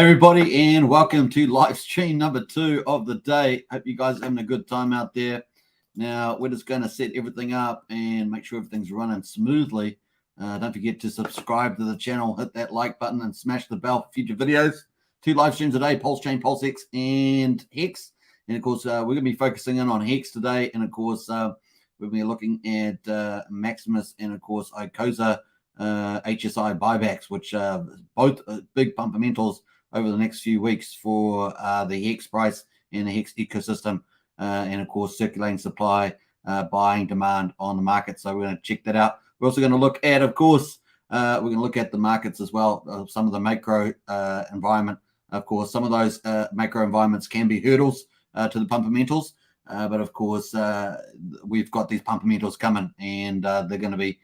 everybody, and welcome to live stream number 2 of the day. Hope you guys are having a good time out there. Now, we're just going to set everything up and make sure everything's running smoothly. Don't forget to subscribe to the channel, hit that like button, and smash the bell for future videos. 2 live streams a day, Pulsechain, Pulsex, and Hex. And, of course, we're going to be focusing in on Hex today. And, of course, we'll be looking at Maximus and, of course, Icosa HSI buybacks, which both big pumpamentals over the next few weeks for the Hex price and the Hex ecosystem, and of course circulating supply, buying demand on the market. So we're going to check that out. We're also going to look at, of course, we're going to look at the markets as well, some of the macro environment. Of course, some of those macro environments can be hurdles to the pumpamentals, but of course we've got these pumpamentals coming, and they're going to be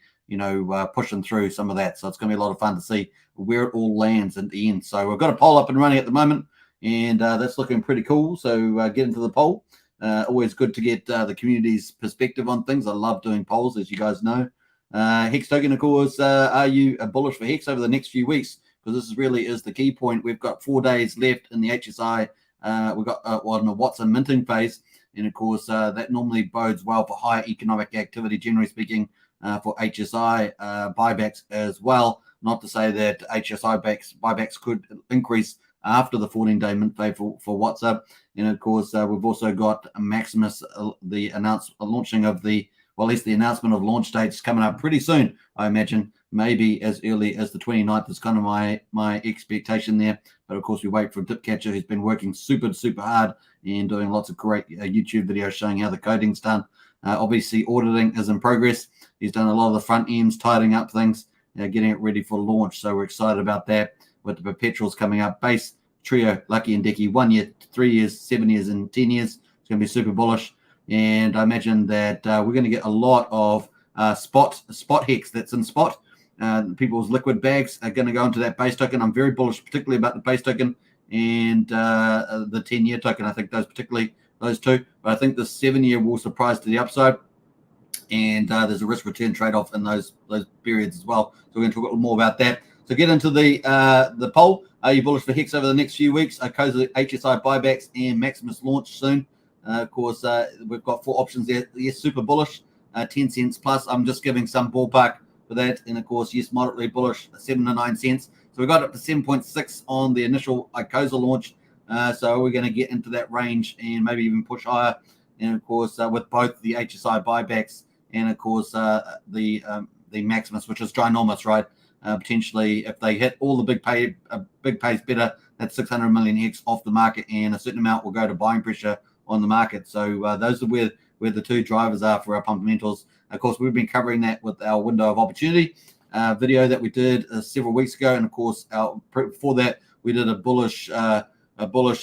pushing through some of that. So it's going to be a lot of fun to see where it all lands at the end. So we've got a poll up and running at the moment, and that's looking pretty cool. So get into the poll. Always good to get the community's perspective on things. I love doing polls, as you guys know. Hex Token, of course, are you bullish for Hex over the next few weeks? Because this really is the key point. We've got 4 days left in the HSI. We've got in the Watson minting phase. And, of course, that normally bodes well for higher economic activity, generally speaking, for HSI buybacks as well. Not to say that HSI buybacks could increase after the 14-day mint phase for WhatsApp. And of course, we've also got Maximus, the launching of the, well, at least the announcement of launch dates coming up pretty soon. I imagine maybe as early as the 29th is kind of my expectation there. But of course, we wait for Dipcatcher, who's been working super hard and doing lots of great YouTube videos showing how the coding's done. Obviously, auditing is in progress. He's done a lot of the front ends, tidying up things, getting it ready for launch. So we're excited about that. With the perpetuals coming up, base, trio, lucky and decky, 1 year, 3 years, 7 years, and 10 years. It's going to be super bullish. And I imagine that we're going to get a lot of spot Hex that's in spot. People's liquid bags are going to go into that base token. I'm very bullish, particularly about the base token and the 10-year token. I think those two. But I think the 7-year will surprise to the upside. And there's a risk-return trade-off in those periods as well. So we're going to talk a little more about that. So get into the poll. Are you bullish for Hex over the next few weeks? Icosa HSI buybacks and Maximus launch soon. Of course, we've got 4 options there. Yes, super bullish, 10 cents plus. I'm just giving some ballpark for that. And of course, yes, moderately bullish, 7 to 9 cents. So we got up to 7.6 on the initial Icosa launch. So we're going to get into that range and maybe even push higher. And of course, with both the HSI buybacks and of course the Maximus, which is ginormous, right? Potentially, if they hit all the big pays better, that's 600 million Hex off the market, and a certain amount will go to buying pressure on the market. So those are where the 2 drivers are for our pumpamentals. Of course, we've been covering that with our window of opportunity video that we did several weeks ago, and of course, before that, we did a bullish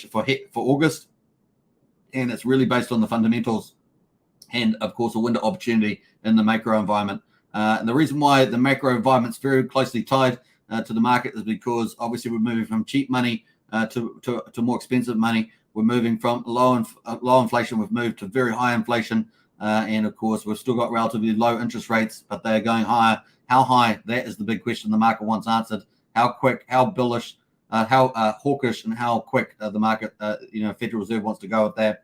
for August, and it's really based on the fundamentals, and of course, a window opportunity in the macro environment. And the reason why the macro environment's very closely tied to the market is because obviously we're moving from cheap money to more expensive money. We're moving from low inflation. We've moved to very high inflation. And of course, we've still got relatively low interest rates, but they're going higher. How high? That is the big question the market wants answered. How quick, how bullish, how hawkish, and how quick the market, Federal Reserve wants to go with that.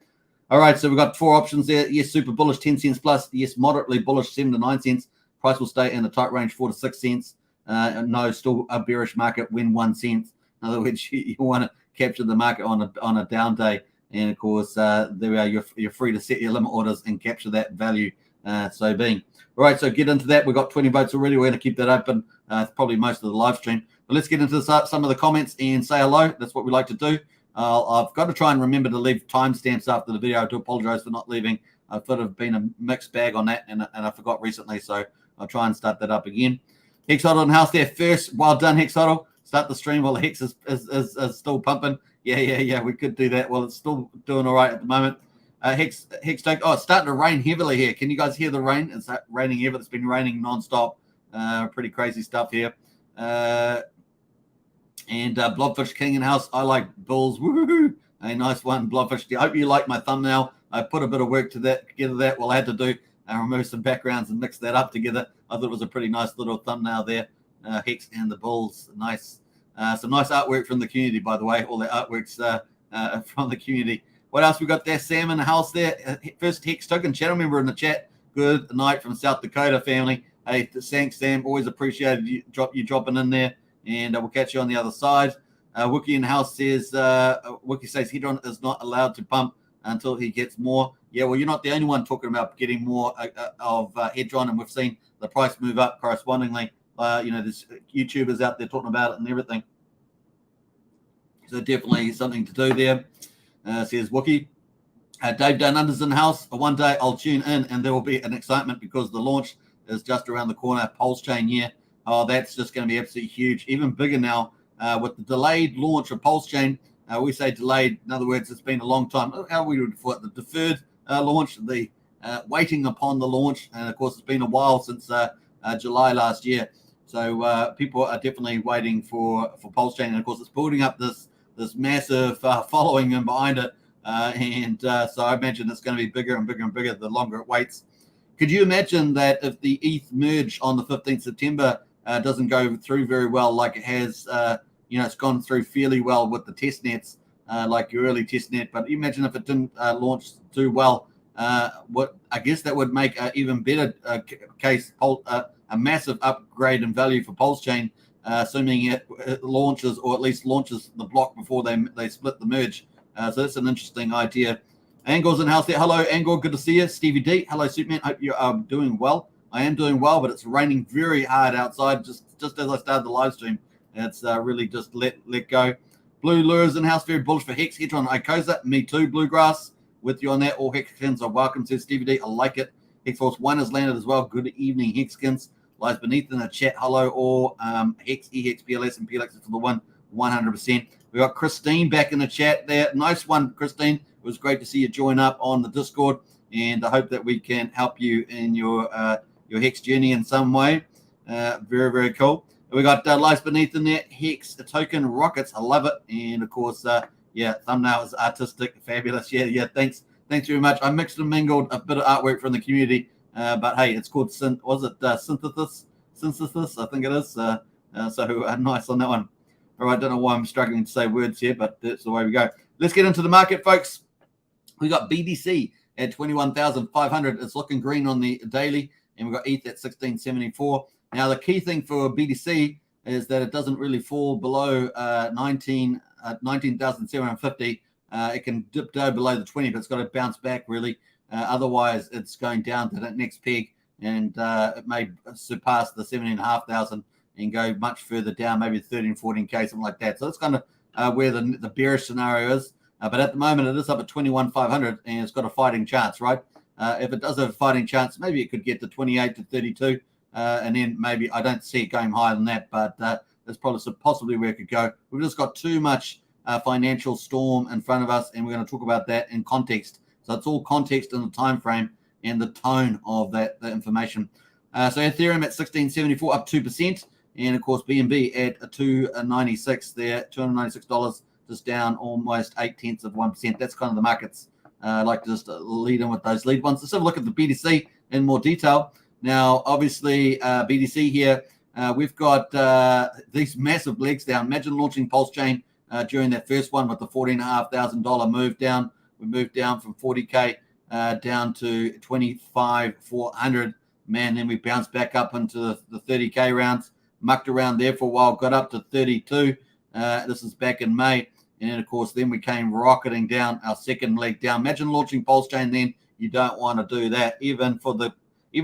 All right, so we've got 4 options there. Yes, super bullish, 10 cents plus. Yes, moderately bullish, 7 to 9 cents. Price will stay in the tight range, 4 to 6 cents. No, still a bearish market, win 1 cent. In other words, you want to capture the market on a down day. And of course, there we are. You're free to set your limit orders and capture that value. So being. All right, so get into that. We've got 20 votes already. We're going to keep that open. It's probably most of the live stream. But let's get into some of the comments and say hello. That's what we like to do. I've got to try and remember to leave timestamps after the video. I do apologize for not leaving. I've sort of been a mixed bag on that, and I forgot recently. So I'll try and start that up again. Hex Huddle and House there first. Well done, Hex Huddle. Start the stream while the Hex is still pumping. Yeah. We could do that. Well, it's still doing all right at the moment. Hex Token. Oh, it's starting to rain heavily here. Can you guys hear the rain? It's raining heavily. It's been raining nonstop. Pretty crazy stuff here. And Blobfish King in house. I like bulls. Woohoo! A nice one, Blobfish. I hope you like my thumbnail. I put a bit of work together that. Well, I had to do remove some backgrounds and mix that up together. I thought it was a pretty nice little thumbnail there. Hex and the bulls. Nice. Some nice artwork from the community, by the way. All the artworks from the community. What else we got there? Sam in the house there. First Hex Token channel member in the chat. Good night from South Dakota family. Hey, thanks, Sam. Always appreciated you dropping in there. And we'll catch you on the other side. Wookie in the house says, Wookie says Hedron is not allowed to pump until he gets more. Yeah, well, you're not the only one talking about getting more of Hedron, and we've seen the price move up correspondingly. There's YouTubers out there talking about it and everything. So definitely something to do there, says Wookie. Dave Down Under's in the house. One day I'll tune in and there will be an excitement because the launch is just around the corner. Pulsechain, yeah. Oh, that's just going to be absolutely huge. Even bigger now with the delayed launch of Pulsechain. We say delayed. In other words, it's been a long time. How we would for it? The deferred launch, the waiting upon the launch. And, of course, it's been a while since July last year. So people are definitely waiting for Pulsechain. And, of course, it's building up this massive following and behind it. So I imagine it's going to be bigger and bigger and bigger the longer it waits. Could you imagine that if the ETH merge on the 15th September doesn't go through very well like it has, it's gone through fairly well with the test nets, like your early test net. But imagine if it didn't launch too well, what I guess that would make an even better case, a massive upgrade in value for Pulsechain, assuming it launches or at least launches the block before they split the merge. So that's an interesting idea. Angle's in the house there. Hello, Angle. Good to see you. Stevie D. Hello, Superman. Hope you are doing well. I am doing well, but it's raining very hard outside just as I started the live stream. It's really just let go. Blue Lures in the house. Very bullish for Hex. Hedron Icosa. Me too, Bluegrass. With you on that. All Hexkins are welcome, says Stevie D. I like it. Hex Force 1 has landed as well. Good evening, Hexkins. Lies beneath in the chat. Hello, all. Hex, EX, PLS, and PLX for the 100%. We got Christine back in the chat there. Nice one, Christine. It was great to see you join up on the Discord, and I hope that we can help you in your Hex journey in some way. Very, very cool. We got Lights Beneath in there. Hex Token Rockets. I love it. And, of course, thumbnail is artistic. Fabulous. Yeah, thanks very much. I mixed and mingled a bit of artwork from the community, but, hey, it's called Synthesis, I think it is. So nice on that one. All right, I don't know why I'm struggling to say words here, but that's the way we go. Let's get into the market, folks. We got BDC at 21,500. It's looking green on the daily, and we've got ETH at 1674. Now, the key thing for BDC is that it doesn't really fall below 19,750. It can dip down below the 20, but it's got to bounce back, really. Otherwise, it's going down to that next peg, and it may surpass the 17,500 and go much further down, maybe 13, 14K, something like that. So that's kind of where the bearish scenario is. But at the moment, it is up at 21,500, and it's got a fighting chance, right? If it does have a fighting chance, maybe it could get to 28 to 32, and then maybe I don't see it going higher than that, but that's possibly where it could go. We've just got too much financial storm in front of us, and we're going to talk about that in context. So it's all context in the time frame and the tone of the information. So Ethereum at 1674, up 2%. And, of course, BNB at $296 there, $296, just down almost 0.8%. That's kind of the markets. I like to just lead in with those lead ones. Let's have a look at the BTC in more detail. Now, obviously, BTC here, we've got these massive legs down. Imagine launching Pulsechain during that first one with the $14,500 move down. We moved down from 40K down to 25,400. Man, then we bounced back up into the 30K rounds. Mucked around there for a while, got up to 32. This is back in May. And then, of course, then we came rocketing down, our second leg down. Imagine launching Pulsechain then. You don't want to do that. Even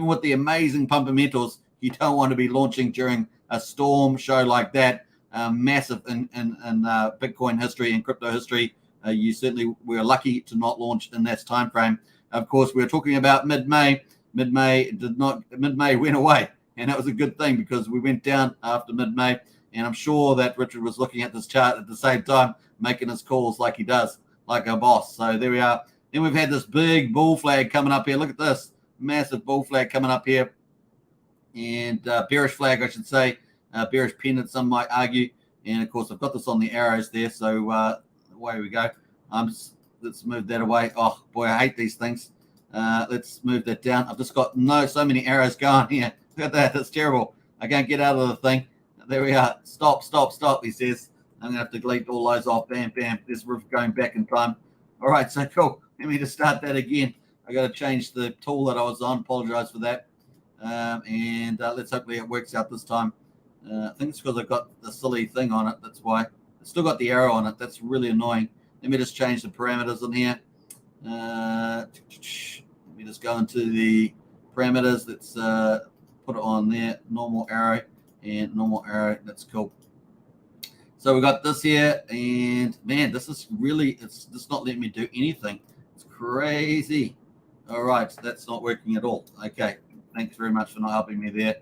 with the amazing Pumpamentals, you don't want to be launching during a storm show like that. Massive in Bitcoin history and crypto history. You certainly were lucky to not launch in that time frame. Of course, we were talking about mid-May. Mid-May went away. And that was a good thing because we went down after mid-May. And I'm sure that Richard was looking at this chart at the same time, making his calls like he does, like a boss. So there we are. Then we've had this big bull flag coming up here. Look at this. Massive bull flag coming up here. And bearish flag, I should say. Bearish pennant, some might argue. And, of course, I've got this on the arrows there. So away we go. Let's move that away. Oh, boy, I hate these things. Let's move that down. I've just got so many arrows going here. Look at that. That's terrible. I can't get out of the thing. There we are. Stop, he says. I'm going to have to delete all those off. Bam, bam. This roof going back in time. All right, so cool. Let me just start that again. I got to change the tool that I was on. Apologize for that. And let's hopefully it works out this time. I think it's because I've got the silly thing on it. That's why. It's still got the arrow on it. That's really annoying. Let me just change the parameters in here. Let me just go into the parameters. Let's put it on there. Normal arrow and normal arrow. That's cool. So we got this here, and man, this is really, it's just not letting me do anything. It's crazy. All right, so that's not working at all. Okay, thanks very much for not helping me there.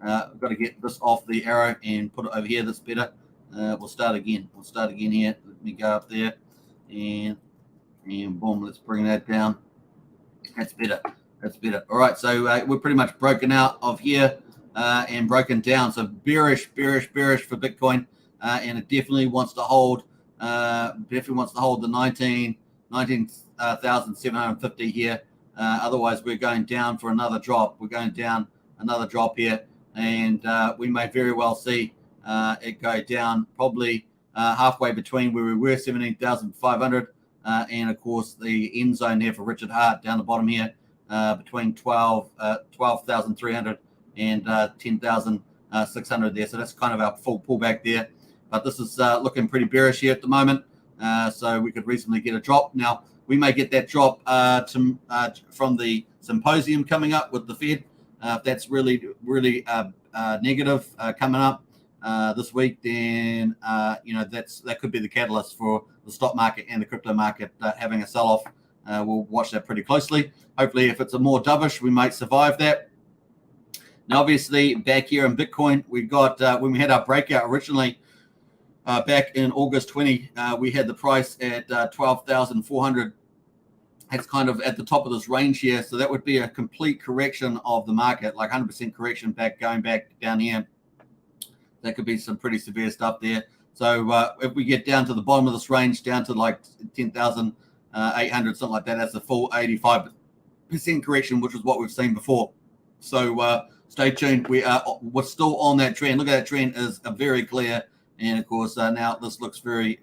I've got to get this off the arrow and put it over here. That's better. We'll start again. We'll start again here. Let me go up there, and boom, let's bring that down. That's better. That's better. All right, so we're pretty much broken out of here and broken down. So bearish for Bitcoin. And it definitely wants to hold. The 19,750 here. Otherwise, we're going down for another drop. We're going down another drop here, and we may very well see it go down probably halfway between where we were 17,500 and of course the end zone here for Richard Hart down the bottom here between 12,300 and 10,600 there. So that's kind of our full pullback there. But this is looking pretty bearish here at the moment, so we could reasonably get a drop. Now, we may get that drop from the symposium coming up with the Fed. If that's really negative coming up this week, then that could be the catalyst for the stock market and the crypto market having a sell-off. We'll watch that pretty closely. Hopefully, if it's a more dovish, we might survive that. Now, obviously, back here in Bitcoin, we got when we had our breakout originally. Back in August 20, we had the price at 12,400. It's kind of at the top of this range here. So that would be a complete correction of the market, like 100% correction going back down here. That could be some pretty severe stuff there. So if we get down to the bottom of this range, down to like 10,800, something like that, that's a full 85% correction, which is what we've seen before. So stay tuned. We're still on that trend. Look at that trend is very clear. And of course, now this looks very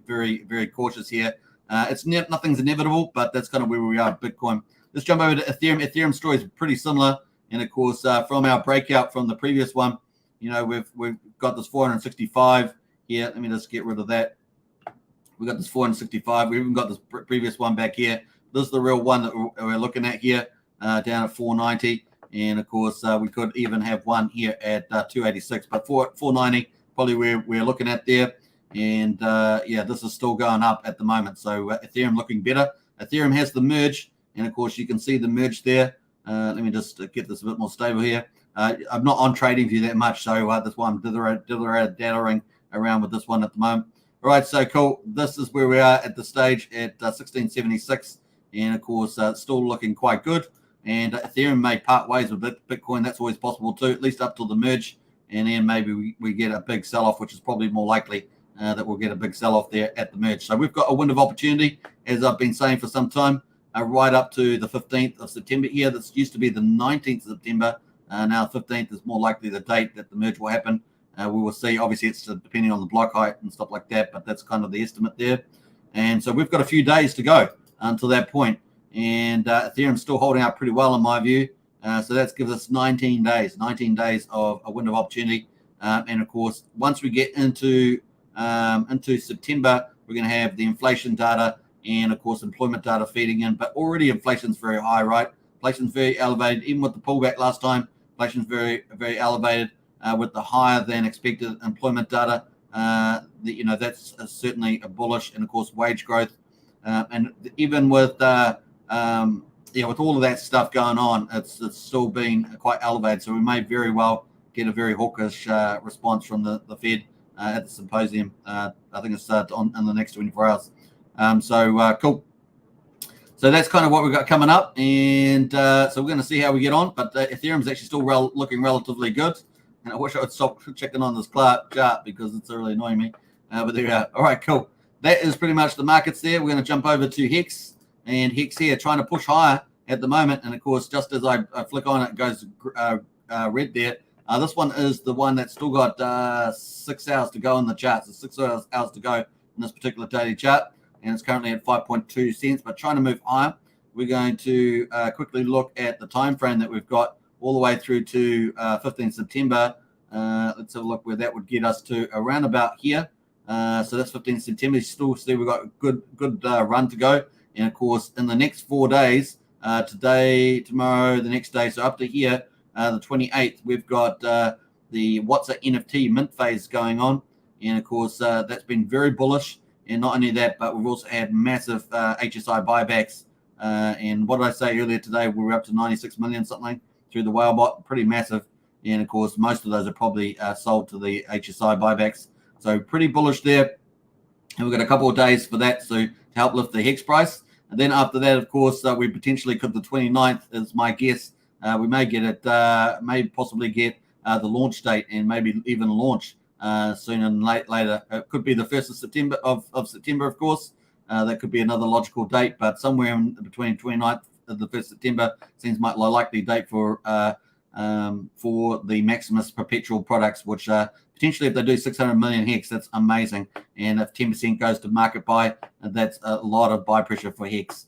cautious here. Nothing's inevitable, but that's kind of where we are. Bitcoin. Let's jump over to Ethereum. Ethereum story is pretty similar. And of course, from our breakout from the previous one, we've got this 465 here. Let me just get rid of that. We got this 465. We even got this previous one back here. This is the real one that we're looking at here, down at 490. And of course, we could even have one here at 286, but 490. Probably we're looking at there, and this is still going up at the moment. So Ethereum looking better. Ethereum has the merge, and of course you can see the merge there. Let me just get this a bit more stable here. I'm not on trading view that much, so that's why I'm dithering around with this one at the moment. All right, so cool. This is where we are at the stage at 1676, and of course still looking quite good. And Ethereum may part ways with Bitcoin. That's always possible too, at least up till the merge. And then maybe we get a big sell-off, which is probably more likely that we'll get a big sell-off there at the merge. So we've got a window of opportunity, as I've been saying for some time, right up to the 15th of September here. This used to be the 19th of September. Now 15th is more likely the date that the merge will happen. We will see. Obviously, it's depending on the block height and stuff like that, but that's kind of the estimate there. And so we've got a few days to go until that point. And Ethereum's still holding out pretty well in my view. So that gives us 19 days of a window of opportunity. And of course, once we get into September, we're going to have the inflation data and of course employment data feeding in. But already inflation's very high, right? Inflation's very elevated. Even with the pullback last time, inflation's very elevated with the higher than expected employment data. That's certainly a bullish, and of course wage growth. And even with with all of that stuff going on, it's still been quite elevated. So we may very well get a very hawkish response from the Fed at the symposium. I think it's in the next 24 hours. Cool. So that's kind of what we've got coming up. And so we're going to see how we get on. But Ethereum is actually still looking relatively good. And I wish I would stop checking on this chart because it's really annoying me. But there we are. All right, cool. That is pretty much the markets there. We're going to jump over to Hex. And Hex here trying to push higher at the moment. And of course, just as I flick on it, it goes red there. This one is the one that's still got 6 hours to go in the chart. So 6 hours to go in this particular daily chart, and it's currently at 5.2 cents, but trying to move higher. We're going to quickly look at the time frame that we've got all the way through to 15 September. Let's have a look where that would get us to around about here. So that's 15 September. Still see we've got a good run to go. And of course, in the next 4 days, today, tomorrow, the next day, so up to here, the 28th, we've got the what's a NFT mint phase going on. And of course, that's been very bullish. And not only that, but we've also had massive HSI buybacks. And what did I say earlier today? We were up to 96 million something through the whale bot, pretty massive. And of course, most of those are probably sold to the HSI buybacks. So pretty bullish there. And we've got a couple of days for that to help lift the Hex price. And then after that, of course, we potentially could, the 29th is my guess. We may get it, may possibly get the launch date and maybe even launch sooner than later. It could be the 1st of September, of September, of course. That could be another logical date, but somewhere in between 29th and the 1st of September seems my likely date for the Maximus perpetual products, which potentially if they do 600 million Hex, that's amazing. And if 10% goes to market buy, that's a lot of buy pressure for Hex.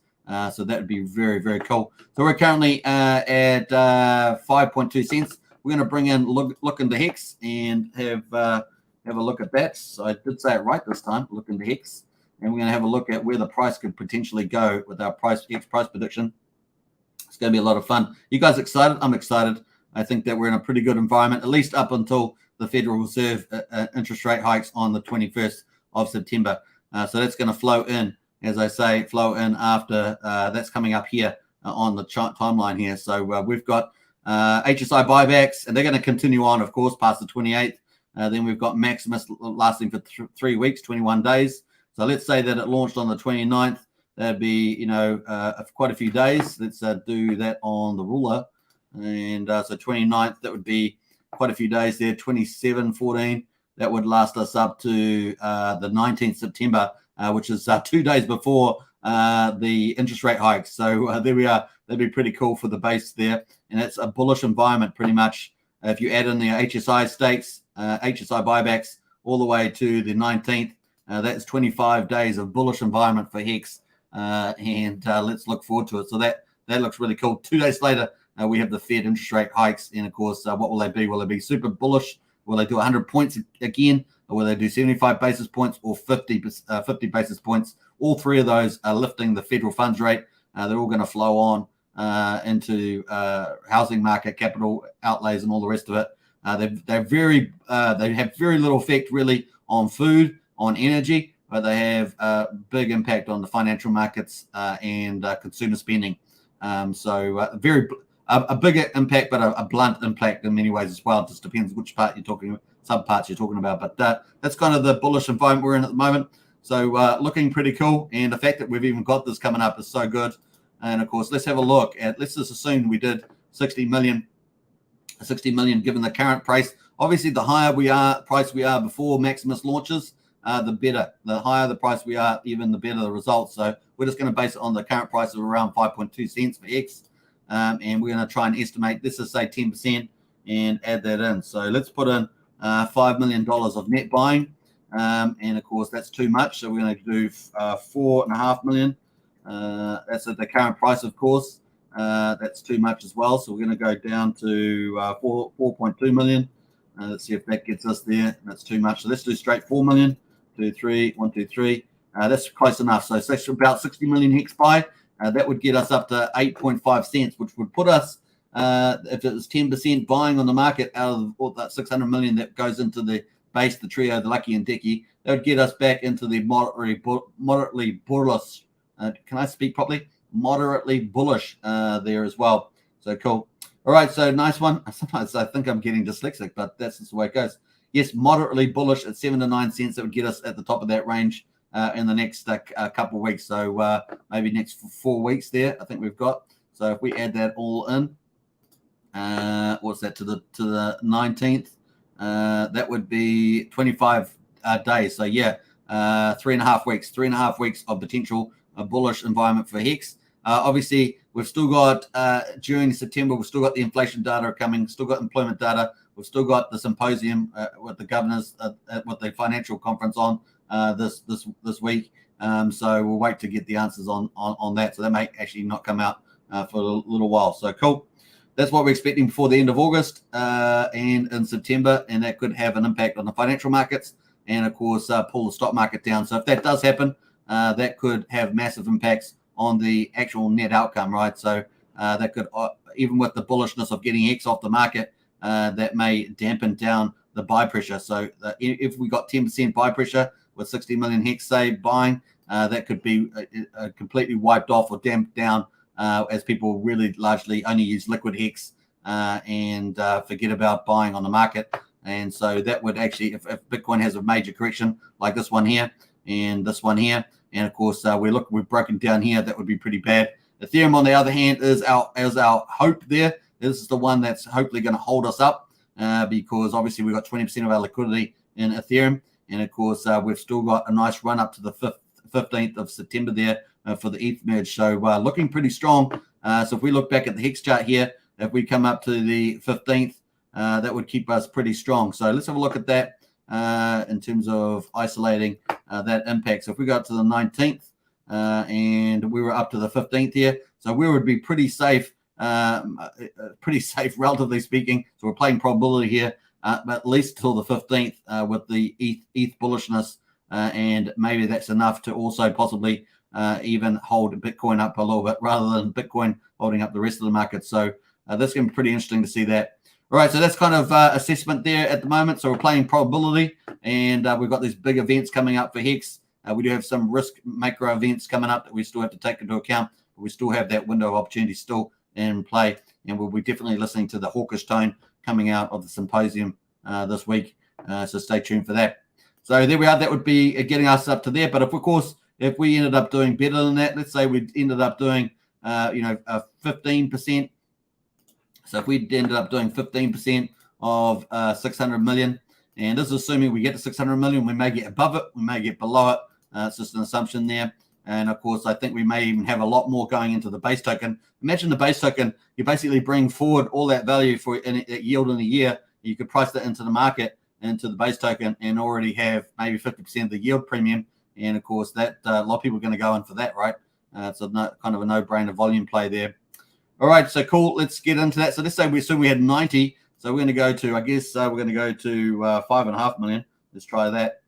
So that would be very, very cool. So we're currently at 5.2 cents. We're going to bring in look into Hex and have a look at that. So I did say it right this time. Look into Hex, and we're going to have a look at where the price could potentially go with our Hex price prediction. It's going to be a lot of fun. You guys excited? I'm excited. I think that we're in a pretty good environment, at least up until the Federal Reserve interest rate hikes on the 21st of September. So that's going to flow in, as I say, flow in after that's coming up here on the chart timeline here. So we've got HSI buybacks, and they're going to continue on, of course, past the 28th. Then we've got Maximus lasting for 3 weeks, 21 days. So let's say that it launched on the 29th. That'd be, quite a few days. Let's do that on the ruler. And so 29th, that would be quite a few days there. 27, 14, that would last us up to the 19th September, which is 2 days before the interest rate hikes. So there we are. That'd be pretty cool for the base there. And it's a bullish environment pretty much. If you add in the HSI stakes, HSI buybacks, all the way to the 19th, that's 25 days of bullish environment for Hex. And let's look forward to it. So that looks really cool. 2 days later, we have the Fed interest rate hikes. And of course, what will they be? Will they be super bullish? Will they do 100 points again? Or will they do 75 basis points or 50 basis points? All three of those are lifting the federal funds rate. They're all going to flow on into housing market, capital outlays, and all the rest of it. They have very little effect really on food, on energy, but they have a big impact on the financial markets and consumer spending. A bigger impact, but a blunt impact in many ways as well. It just depends which part you're talking, subparts you're talking about. But that's kind of the bullish environment we're in at the moment. So looking pretty cool. And the fact that we've even got this coming up is so good. And of course, let's have a look at, let's just assume we did 60 million given the current price. Obviously, the higher price we are before Maximus launches, the better. The higher the price we are, even the better the results. So we're just going to base it on the current price of around 5.2 cents for X. And we're going to try and estimate, this is say 10%, and add that in. So let's put in $5 million of net buying. And of course, that's too much. So we're going to do $4.5 million. That's at the current price, of course. That's too much as well. So we're going to go down to 4.2 million. Let's see if that gets us there. That's too much. So let's do straight 4 million. 2, 3, 1, 2, 3. That's close enough. So that's about 60 million Hex buy. That would get us up to 8.5 cents, which would put us, if it was 10% buying on the market out of all that 600 million that goes into the base, the trio, the Lucky and Dicky, that would get us back into the moderately bullish. Can I speak properly? Moderately bullish there as well. So cool. All right, so nice one. Sometimes I think I'm getting dyslexic, but that's just the way it goes. Yes, moderately bullish at 7 to 9 cents. That would get us at the top of that range in the next couple of weeks. So maybe next 4 weeks there, I think we've got. So if we add that all in, what's that to the 19th? That would be 25 days. So yeah, 3.5 weeks. 3.5 weeks of potential bullish environment for Hex. Obviously, we've still got during September, we've still got the inflation data coming, still got employment data. We've still got the symposium with the governors with the financial conference on this week. So we'll wait to get the answers on that. So that may actually not come out for a little while. So cool. That's what we're expecting before the end of August and in September, and that could have an impact on the financial markets and, of course, pull the stock market down. So if that does happen, that could have massive impacts on the actual net outcome, right? So that could, even with the bullishness of getting Hex off the market, that may dampen down the buy pressure. So if we got 10% buy pressure with 60 million Hex, say, buying, that could be completely wiped off or damped down as people really largely only use liquid Hex and forget about buying on the market. And so that would actually, if Bitcoin has a major correction like this one here and this one here, and of course we've broken down here, that would be pretty bad. Ethereum, on the other hand, is our hope there. This is the one that's hopefully going to hold us up because obviously we've got 20% of our liquidity in Ethereum, and of course we've still got a nice run up to the 15th of September there for the ETH merge. So looking pretty strong. So if we look back at the Hex chart here, if we come up to the 15th, that would keep us pretty strong. So let's have a look at that in terms of isolating that impact. So if we go up to the 19th and we were up to the 15th here, so we would be pretty safe, relatively speaking. So we're playing probability here, but at least till the 15th with the ETH bullishness, and maybe that's enough to also possibly even hold Bitcoin up a little bit rather than Bitcoin holding up the rest of the market. So that's going to be pretty interesting to see that. All right, so that's kind of assessment there at the moment. So we're playing probability, and we've got these big events coming up for Hex. We do have some risk macro events coming up that we still have to take into account, but we still have that window of opportunity still in play, and we'll be definitely listening to the hawkish tone coming out of the symposium this week. So stay tuned for that. So there we are. That would be getting us up to there. But if we ended up doing better than that, let's say we ended up doing, 15%. So if we ended up doing 15% of 600 million, and this is assuming we get to 600 million, we may get above it, we may get below it. It's just an assumption there. And of course, I think we may even have a lot more going into the base token. Imagine the base token, you basically bring forward all that value for yield in a year. You could price that into the market, into the base token, and already have maybe 50% of the yield premium. And of course, that a lot of people are going to go in for that, right? It's kind of a no-brainer volume play there. All right, so cool. Let's get into that. So let's say we assume we had 90. So we're going to go to, I guess, we're going to go to 5.5 million. Let's try that.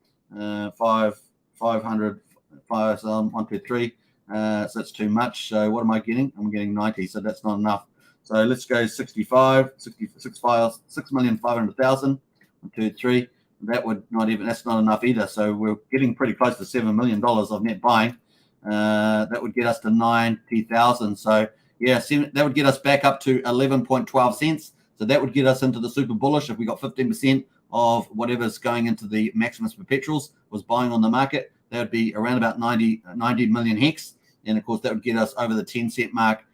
500, 1, 2, 3. So that's too much. So what am I getting? I'm getting 90. So that's not enough. So let's go 65, 6,500,000. 1, 2, 3. That would not even, that's not enough either. So we're getting pretty close to $7 million of net buying. That would get us to 90,000. So yeah, that would get us back up to 11.12 cents. So that would get us into the super bullish if we got 15% of whatever's going into the Maximus perpetuals was buying on the market. That would be around about 90 million Hex. And of course, that would get us over the 10-cent mark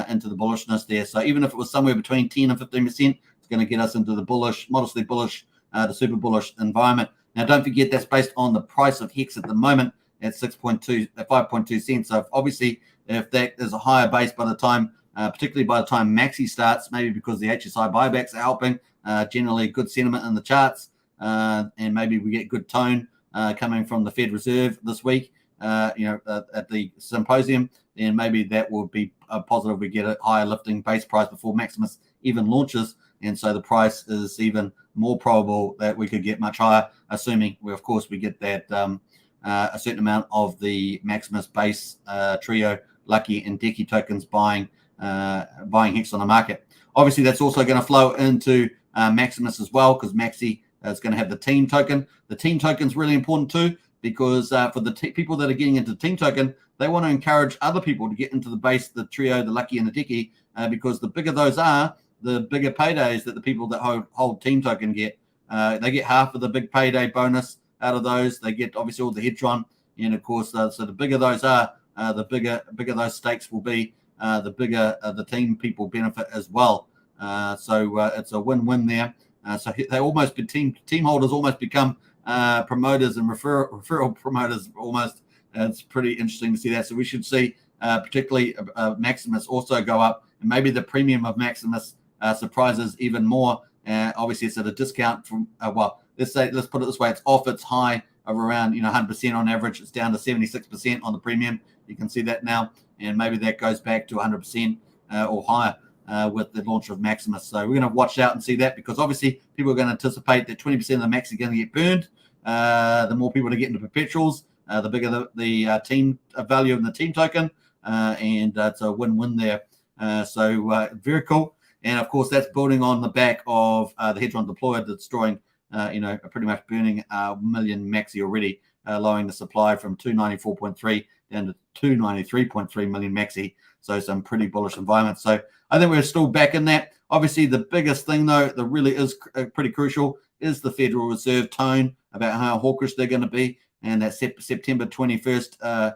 into the bullishness there. So even if it was somewhere between 10 and 15%, it's going to get us into the bullish, modestly bullish, the super bullish environment. Now, don't forget that's based on the price of Hex at the moment at 5.2 cents. So obviously, if that is a higher base by the time, particularly by the time Maxi starts, maybe because the HSI buybacks are helping, generally good sentiment in the charts, and maybe we get good tone coming from the Fed Reserve this week, at the symposium, then maybe that will be a positive. We get a higher lifting base price before Maximus even launches, and so the price is even more probable that we could get much higher, assuming we get that a certain amount of the Maximus base trio, Lucky and Decky tokens buying Hex on the market. Obviously, that's also going to flow into Maximus as well, because Maxi is going to have the team token. The team token is really important too, because for the people that are getting into team token, they want to encourage other people to get into the base, the trio, the Lucky and the Decky, because the bigger those are, the bigger paydays that the people that hold team token get. They get half of the big payday bonus out of those. They get obviously all the hedron, and of course, so the bigger those are, the bigger those stakes will be. The bigger the team people benefit as well. So it's a win-win there. So they almost team holders almost become promoters and referral promoters almost. It's pretty interesting to see that. So we should see particularly Maximus also go up, and maybe the premium of Maximus surprises even more Obviously, it's at a discount from, let's put it this way, it's off its high of around 100% on average. It's down to 76% on the premium. You can see that now, and maybe that goes back to 100% or higher with the launch of Maximus. So we're going to watch out and see that, because obviously people are going to anticipate that 20% of the max are going to get burned. The more people to get into perpetuals, the bigger the team value in the team token, and it's a win-win there. So very cool. And of course, that's building on the back of the Hedron deployer that's destroying, pretty much burning a million maxi already, lowering the supply from 294.3 down to 293.3 million maxi. So some pretty bullish environment. So I think we're still back in that. Obviously, the biggest thing, though, that really is pretty crucial is the Federal Reserve tone about how hawkish they're going to be. And that September 21st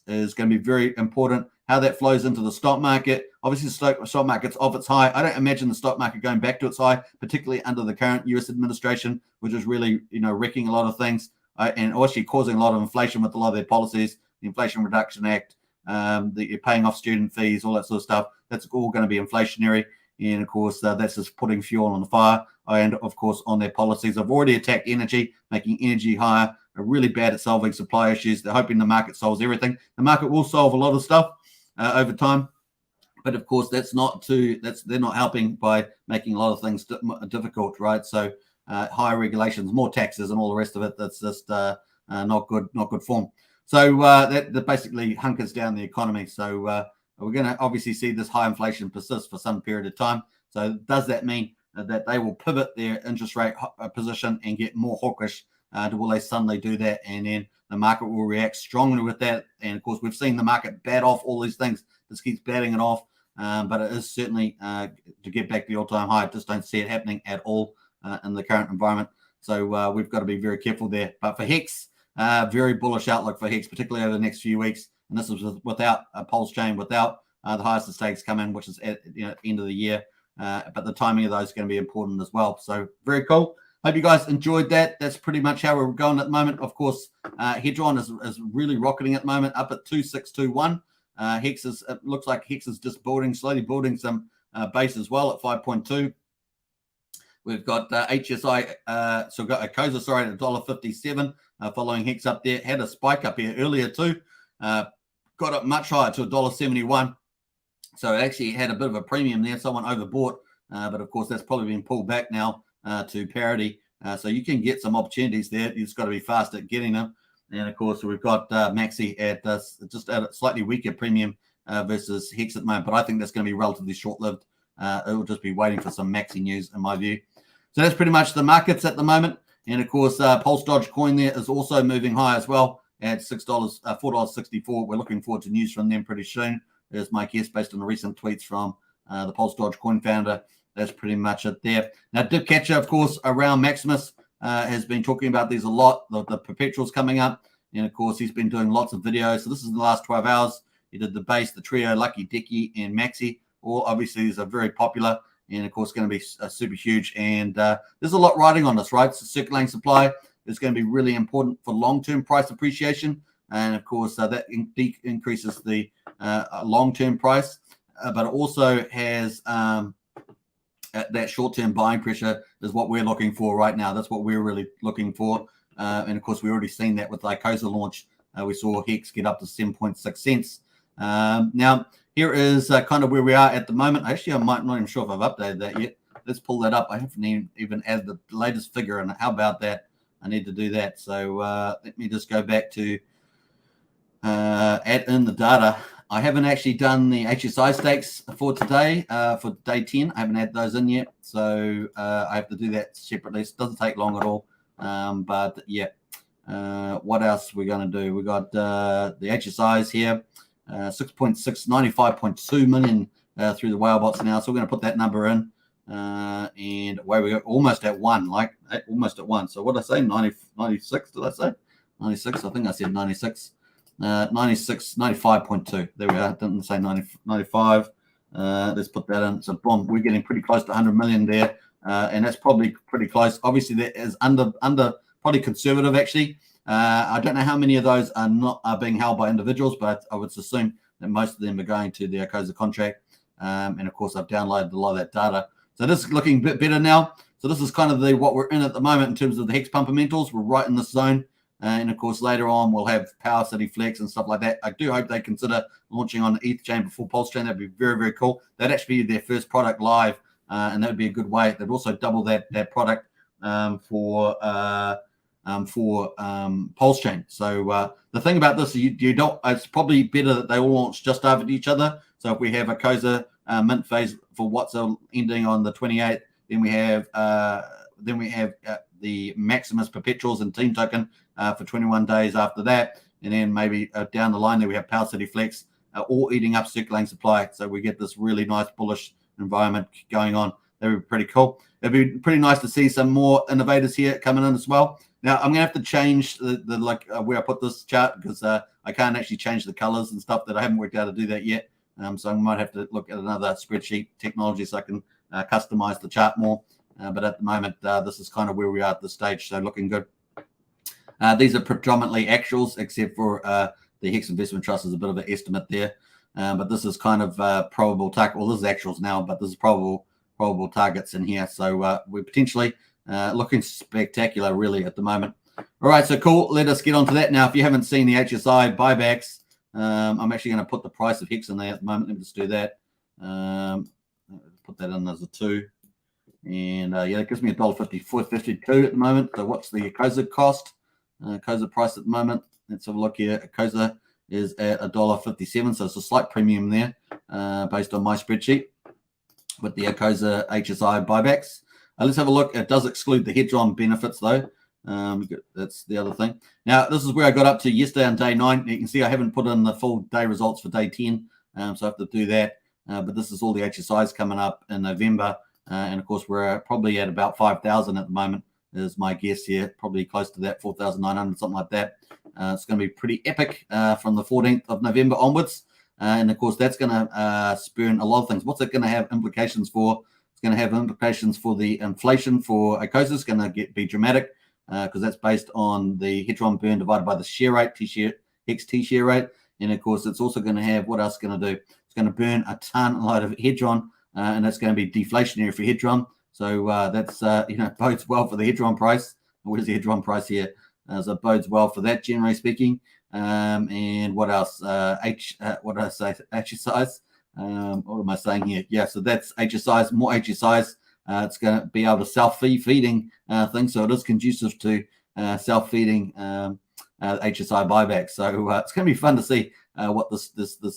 is going to be very important. How that flows into the stock market. Obviously, the stock market's off its high. I don't imagine the stock market going back to its high, particularly under the current U.S. administration, which is really, wrecking a lot of things and actually causing a lot of inflation with a lot of their policies. The Inflation Reduction Act, you're paying off student fees, all that sort of stuff. That's all going to be inflationary. And, of course, that's just putting fuel on the fire. And, of course, on their policies. They've already attacked energy, making energy higher. They're really bad at solving supply issues. They're hoping the market solves everything. The market will solve a lot of stuff over time. But, of course, they're not helping by making a lot of things difficult, right? So higher regulations, more taxes and all the rest of it. That's just not good form. So that basically hunkers down the economy. So we're going to obviously see this high inflation persist for some period of time. So does that mean that they will pivot their interest rate position and get more hawkish? Will they suddenly do that? And then the market will react strongly with that. And, of course, we've seen the market bat off all these things. This keeps batting it off. But it is certainly to get back to the all-time high. I just don't see it happening at all in the current environment. So we've got to be very careful there. But for Hex, very bullish outlook for Hex, particularly over the next few weeks. And this is without a Pulsechain, without the highest stakes come in, which is at the end of the year. But the timing of those is going to be important as well. So very cool. Hope you guys enjoyed that. That's pretty much how we're going at the moment. Of course, Hedron is really rocketing at the moment, up at 2621. Hex it looks like Hex is just slowly building some base as well at 5.2. We've got HSI, so we've got Icosa, sorry, at $1.57, following Hex up there. Had a spike up here earlier too. Got up much higher to $1.71. So it actually had a bit of a premium there. Someone overbought, but of course that's probably been pulled back now to parity. So you can get some opportunities there. You've just got to be fast at getting them. And, of course, we've got Maxi at just at a slightly weaker premium versus Hex at the moment. But I think that's going to be relatively short-lived. It will just be waiting for some Maxi news, in my view. So that's pretty much the markets at the moment. And, of course, Pulse Dogecoin there is also moving high as well at $4.64. We're looking forward to news from them pretty soon. There's my guess based on the recent tweets from the Pulse Dogecoin founder. That's pretty much it there. Now, Dipcatcher, of course, around Maximus. Has been talking about these a lot, the perpetuals coming up. And, of course, he's been doing lots of videos. So this is in the last 12 hours. He did the base, the trio, Lucky, Dicky, and Maxi. All obviously these are very popular and, of course, going to be super huge. And there's a lot riding on this, right? So circulating supply is going to be really important for long-term price appreciation. And, of course, that increases the long-term price. But it also has that short-term buying pressure is what we're looking for right now. That's what we're really looking for. And, of course, we've already seen that with the Icosa launch. We saw Hex get up to 7.6 cents. Now, here is kind of where we are at the moment. Actually, I'm not even sure if I've updated that yet. Let's pull that up. I haven't even added the latest figure. And how about that? I need to do that. So let me just go back to add in the data. I haven't actually done the HSI stakes for today, for day 10. I haven't had those in yet. So I have to do that separately. It doesn't take long at all. But yeah, what else are we going to do? We got the HSIs here, 95.2 million through the whale bots now. So we're going to put that number in. And away we go, almost at one, almost at one. So what did I say? 96, did I say? 96, I think I said 96. 95.2. There we are. Didn't say 95. Let's put that in. So boom, we're getting pretty close to 100 million there. And that's probably pretty close. Obviously, that is under probably conservative, actually. I don't know how many of those are being held by individuals, but I would assume that most of them are going to the Icosa contract. And, of course, I've downloaded a lot of that data. So this is looking a bit better now. So this is kind of what we're in at the moment in terms of the Hex Pumpamentals. We're right in this zone. And of course, later on, we'll have Power City Flex and stuff like that. I do hope they consider launching on the ETH chain before Pulsechain. That'd be very, very cool. That'd actually be their first product live, and that would be a good way. They'd also double that product for Pulsechain. So the thing about this, you don't. It's probably better that they all launch just after each other. So if we have a Icosa mint phase for what's ending on the 28th, then we have the Maximus Perpetuals and Team Token for 21 days after that, and then maybe down the line there we have Power City Flex, all eating up circulating supply. So we get this really nice bullish environment going on. That would be pretty cool. It'd be pretty nice to see some more innovators here coming in as well. Now I'm gonna have to change the where I put this chart, because I can't actually change the colors and stuff. That I haven't worked out how to do that yet. So I might have to look at another spreadsheet technology so I can customize the chart more. But at the moment, this is kind of where we are at this stage. So looking good. These are predominantly actuals, except for the Hex Investment Trust is a bit of an estimate there. But this is kind of probable target. Well, this is actuals now, but this is probable targets in here. So we're potentially looking spectacular, really, at the moment. All right, so cool. Let us get on to that now. If you haven't seen the HSI buybacks, I'm actually going to put the price of Hex in there at the moment. Let me just do that. Put that in as a 2. And yeah, it gives me $1.54.52 at the moment. So what's the Icosa cost? Icosa price at the moment. Let's have a look here. Icosa is at $1.57, so it's a slight premium there based on my spreadsheet with the Icosa HSI buybacks. Let's have a look. It does exclude the hedge-on benefits though. That's the other thing. Now this is where I got up to yesterday on day 9. You can see I haven't put in the full day results for day 10, so I have to do that. But this is all the HSIs coming up in November. And of course, we're probably at about 5,000 at the moment, is my guess here. Probably close to that, 4,900, something like that. It's going to be pretty epic from the 14th of November onwards. And of course, that's going to spurn a lot of things. What's it going to have implications for? It's going to have implications for the inflation for Icosa. It's going to be dramatic because that's based on the hedge-on burn divided by the share rate, Hex T share rate. And of course, it's also going to have, what else it's going to do? It's going to burn a lot of hedge-on. And that's going to be deflationary for hedge-on. So that's, bodes well for the hedge-on price. Where's the hedge-on price here? So it bodes well for that, generally speaking. And what else? What did I say? HSIs. What am I saying here? Yeah, so that's HSIs, more HSIs. It's going to be able to self-feeding things. So it is conducive to self-feeding HSI buybacks. So it's going to be fun to see what this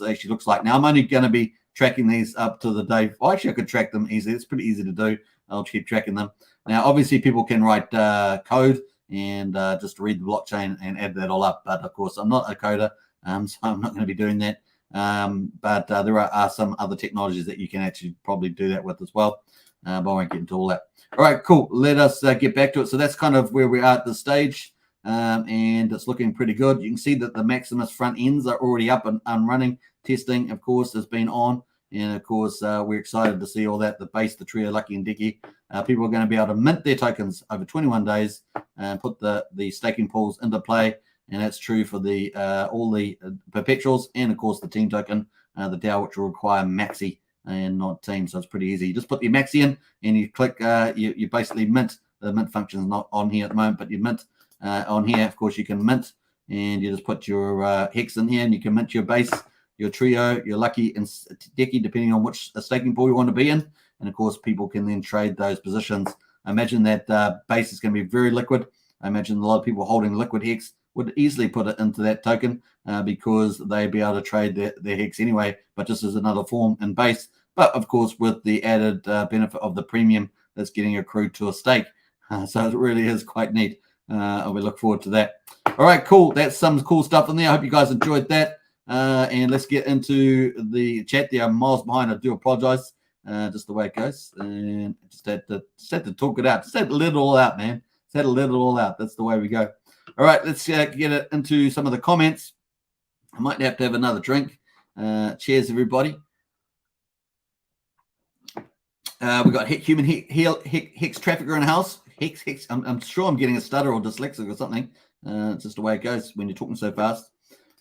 actually looks like. Now, I'm only going to be tracking these up to the day. Well, actually, I could track them easily. It's pretty easy to do. I'll keep tracking them. Now, obviously, people can write code and just read the blockchain and add that all up. But of course, I'm not a coder, so I'm not going to be doing that. But there are some other technologies that you can actually probably do that with as well. But I won't get into all that. All right, cool. Let us get back to it. So that's kind of where we are at this stage. And it's looking pretty good. You can see that the Maximus front ends are already up and running. Testing, of course, has been on. And, of course, we're excited to see all that. The base, the trio, Lucky and Dicky. People are going to be able to mint their tokens over 21 days and put the staking pools into play. And that's true for the all the perpetuals and, of course, the team token, the DAO, which will require Maxi and not team. So it's pretty easy. You just put your Maxi in and you click, you basically mint. The mint function is not on here at the moment, but you mint on here. Of course, you can mint and you just put your Hex in here and you can mint your base, your trio, your Lucky and Dicky, depending on which staking pool you want to be in. And of course, people can then trade those positions. I imagine that base is going to be very liquid. I imagine a lot of people holding liquid Hex would easily put it into that token because they'd be able to trade their Hex anyway, but just as another form in base. But of course, with the added benefit of the premium that's getting accrued to a stake. So it really is quite neat. We look forward to that. All right, cool. That's some cool stuff in there. I hope you guys enjoyed that. And let's get into the chat there. I'm miles behind. I do apologize. Just the way it goes. And just had to talk it out. Just had to let it all out, man. Just had to let it all out. That's the way we go. All right, let's get it into some of the comments. I might have to have another drink. Cheers, everybody. We got human Hex trafficker in the house. Hex. I'm sure I'm getting a stutter or dyslexic or something. It's just the way it goes when you're talking so fast.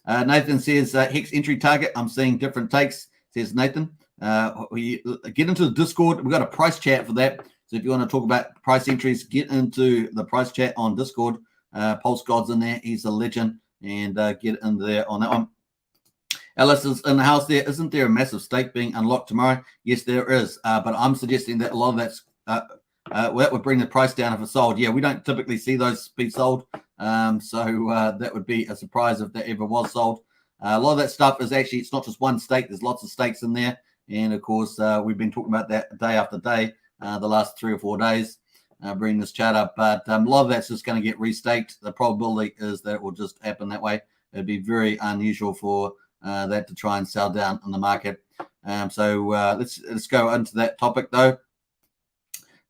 Nathan says Hex entry target. I'm seeing different takes, says Nathan. We get into the Discord. We've got a price chat for that. So if you want to talk about price entries, get into the price chat on Discord. Pulse God's in there. He's a legend. And get in there on that one. Alice is in the house there. Isn't there a massive stake being unlocked tomorrow? Yes, there is. But I'm suggesting that a lot of that's that would bring the price down if it's sold. Yeah, we don't typically see those be sold. So that would be a surprise if that ever was sold. A lot of that stuff is actually, it's not just one stake. There's lots of stakes in there. And, of course, we've been talking about that day after day, the last 3 or 4 days, bringing this chart up. But a lot of that's just going to get restaked. The probability is that it will just happen that way. It'd be very unusual for that to try and sell down in the market. So let's go into that topic, though.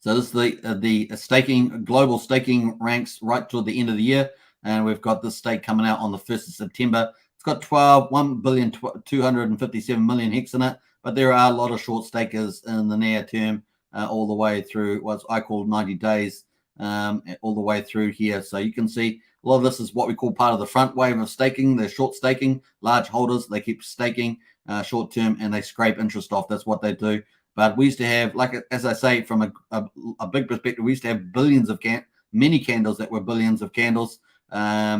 So this is the staking, global staking ranks right toward the end of the year. And we've got this stake coming out on the 1st of September. It's got 1,257 million hex in it. But there are a lot of short stakers in the near term, all the way through what I call 90 days, all the way through here. So you can see a lot of this is what we call part of the front wave of staking. They're short staking, large holders. They keep staking short term and they scrape interest off. That's what they do. But we used to have, like, as I say, from a big perspective, we used to have billions of many candles that were billions of candles. So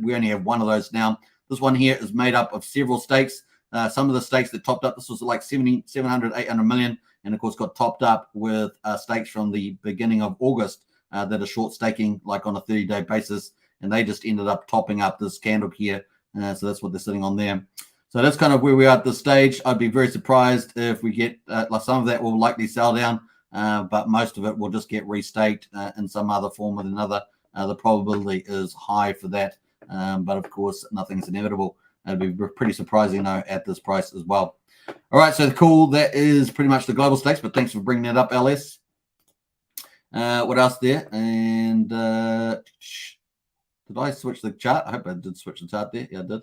we only have one of those now. This one here is made up of several stakes. Some of the stakes that topped up, this was like 700, 800 million, and of course got topped up with stakes from the beginning of August that are short staking, like on a 30-day basis, and they just ended up topping up this candle here. So that's what they're sitting on there. So that's kind of where we are at this stage. I'd be very surprised if we get, like some of that will likely sell down, but most of it will just get restaked in some other form or another. The probability is high for that, but of course nothing's inevitable. It'd be pretty surprising, though, at this price as well. All right, so cool. That is pretty much the global stakes, but thanks for bringing that up, LS. What else there? And did I switch the chart? I hope I did switch the chart there. Yeah, I did.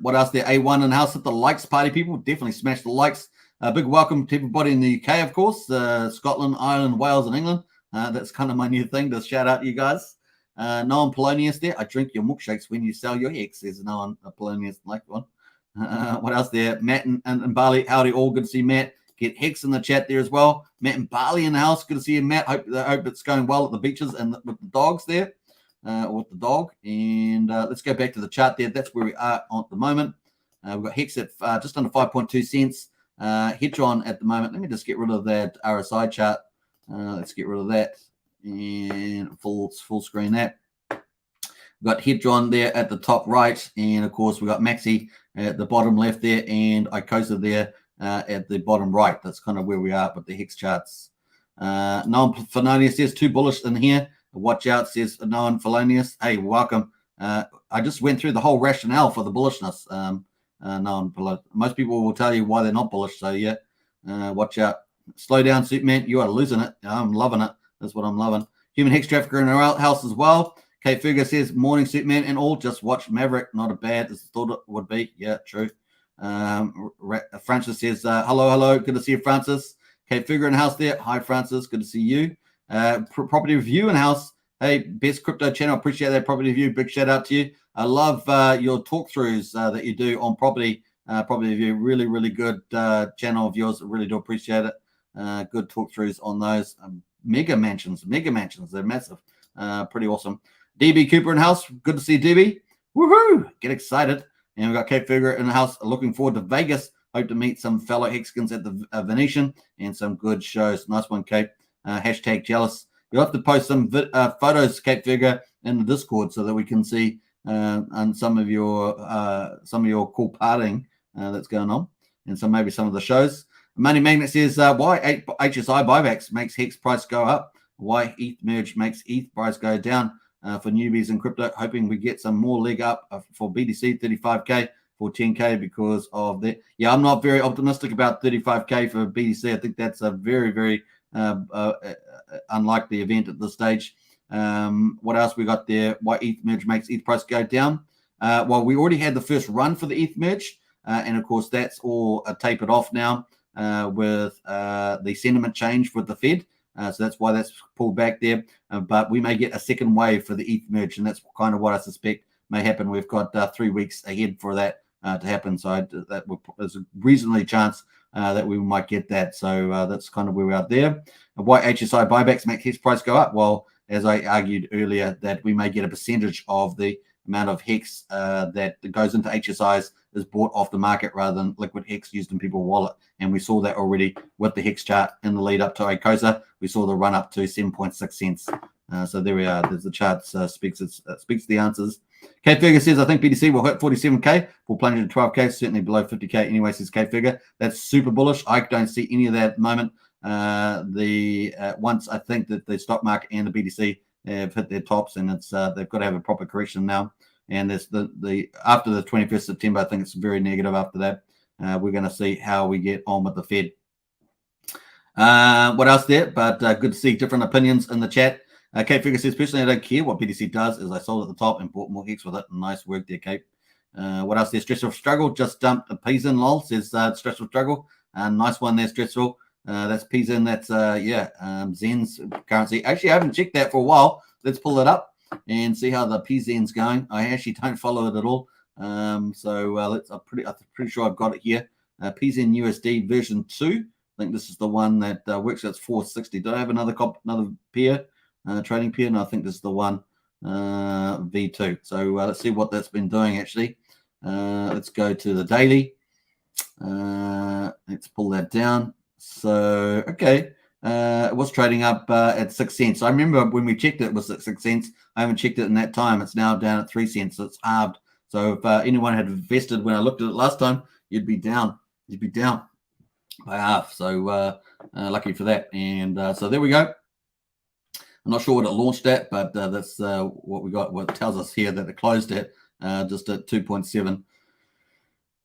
What else there? A1 in house at the likes party, people. Definitely smash the likes. Big welcome to everybody in the UK, of course. Scotland, Ireland, Wales, and England. That's kind of my new thing to shout out to you guys. Noam Polonius there. I drink your milkshakes when you sell your Hex. There's Noam Polonius, like one. What else there? Matt and Bali. Howdy all. Good to see Matt. Get Hex in the chat there as well. Matt and Bali in the house. Good to see you, Matt. Hope it's going well at the beaches and with the dogs there. With the dog. And let's go back to the chart there. That's where we are at the moment. We've got Hex at just under 5.2 cents. Hedron at the moment. Let me just get rid of that RSI chart. Let's get rid of that. And full screen that. We've got Hedron there at the top right, and of course we've got Maxi at the bottom left there, and Icosa there at the bottom right. That's kind of where we are with the Hex charts. Noam Felonius says too bullish in here. Watch out, says Noam Felonius. Hey, welcome. I just went through the whole rationale for the bullishness. Noam, most people will tell you why they're not bullish. So yeah, watch out. Slow down, Superman. You are losing it. I'm loving it. That's what I'm loving. Human Hex Trafficker in our house as well. Kate Fugger says, morning, Superman and all. Just watch Maverick. Not as bad as I thought it would be. Yeah, true. Francis says, hello. Good to see you, Francis. Kate Fugger in the house there. Hi, Francis. Good to see you. Property Review in the house. Hey, best crypto channel. Appreciate that, Property Review. Big shout out to you. I love your talk throughs that you do on property. Property Review. Really, really good channel of yours. I really do appreciate it. Good talk throughs on those. Mega mansions. They're massive. Pretty awesome. DB Cooper in the house. Good to see DB. Woohoo! Get excited. And we've got Kate Figure in the house. Looking forward to Vegas. Hope to meet some fellow Hexicans at the Venetian and some good shows. Nice one, Kate. Hashtag jealous. You'll have to post some photos, Kate Figure, in the Discord so that we can see and some of your cool partying that's going on, and maybe some of the shows. Money Magnet says, why HSI buybacks makes Hex price go up? Why ETH merge makes ETH price go down for newbies in crypto? Hoping we get some more leg up for BTC, 35K for 10K because of that. Yeah, I'm not very optimistic about 35K for BTC. I think that's a very, very unlikely event at this stage. What else we got there? Why ETH merge makes ETH price go down? Well, we already had the first run for the ETH merge, and of course that's all tapered off now with the sentiment change with the Fed. So that's why that's pulled back there. But we may get a second wave for the ETH merge, and that's kind of what I suspect may happen. We've got 3 weeks ahead for that to happen. So there's a reasonably chance that we might get that. So that's kind of where we are there. Why HSI buybacks make Hex price go up? Well, as I argued earlier, that we may get a percentage of the amount of Hex that goes into HSIs is bought off the market rather than liquid Hex used in people's wallet. And we saw that already with the Hex chart in the lead up to Icosa. We saw the run up to 7.6 cents. So there we are. There's the chart speaks the answers. K Figure says, I think BTC will hit 47K. We'll plunge into 12K, certainly below 50K anyway, says K Figure. That's super bullish. I don't see any of that at the moment. Once I think that the stock market and the BTC have hit their tops, and it's they've got to have a proper correction now. And there's the after the 21st September, I think it's very negative after that. We're going to see how we get on with the Fed. What else there? But good to see different opinions in the chat. Kate Figure says, personally, I don't care what BTC does, as I sold at the top and bought more Hex with it. Nice work there, Kate. What else there? Stressful Struggle just dumped a piece in, lol, says Stressful Struggle. Nice one there, Stressful. That's piece in. That's, Zen's currency. Actually, I haven't checked that for a while. Let's pull it up and see how the PZen's going. I actually don't follow it at all. I'm pretty sure I've got it here. PZen USD version 2. I think this is the one that works. That's 460. Do I have another pair? Trading pair? No, I think this is the one, V2. So let's see what that's been doing actually. Let's go to the daily. Let's pull that down. So, okay. It was trading up at 6 cents. I remember when we checked it, it was at 6 cents. I haven't checked it in that time. It's now down at 3 cents. So it's halved. So if anyone had invested when I looked at it last time, you'd be down. You'd be down by half. So lucky for that. And so there we go. I'm not sure what it launched at, but that's what we got. What tells us here that it closed at just at 2.7.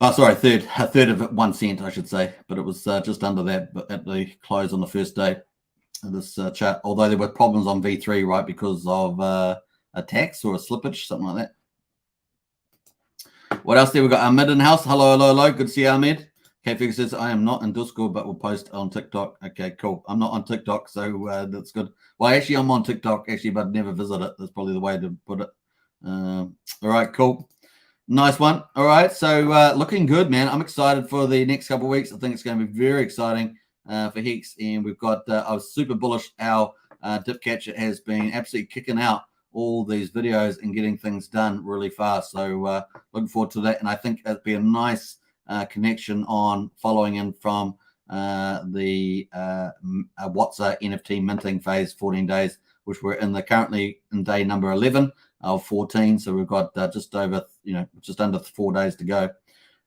Oh, sorry, a third of it, 1 cent, I should say. But it was just under that but at the close on the first day of this chart. Although there were problems on V3, right, because of a tax or a slippage, something like that. What else there? We got Ahmed in the house. Hello, hello, hello. Good to see you, Ahmed. K-Figure says, I am not in Discord, but we'll post on TikTok. Okay, cool. I'm not on TikTok, so that's good. Well, actually, I'm on TikTok, actually, but I've never visit it. That's probably the way to put it. All right, cool. Nice one. All right, so looking good, man. I'm excited for the next couple of weeks. I think it's going to be very exciting for Hex, and we've got, I was super bullish how Dipcatcher has been absolutely kicking out all these videos and getting things done really fast. So looking forward to that, and I think it'll be a nice connection on following in from the WhatsApp NFT minting phase, 14 days, which we're in currently in day number 11 of 14. So we've got just over, just under 4 days to go.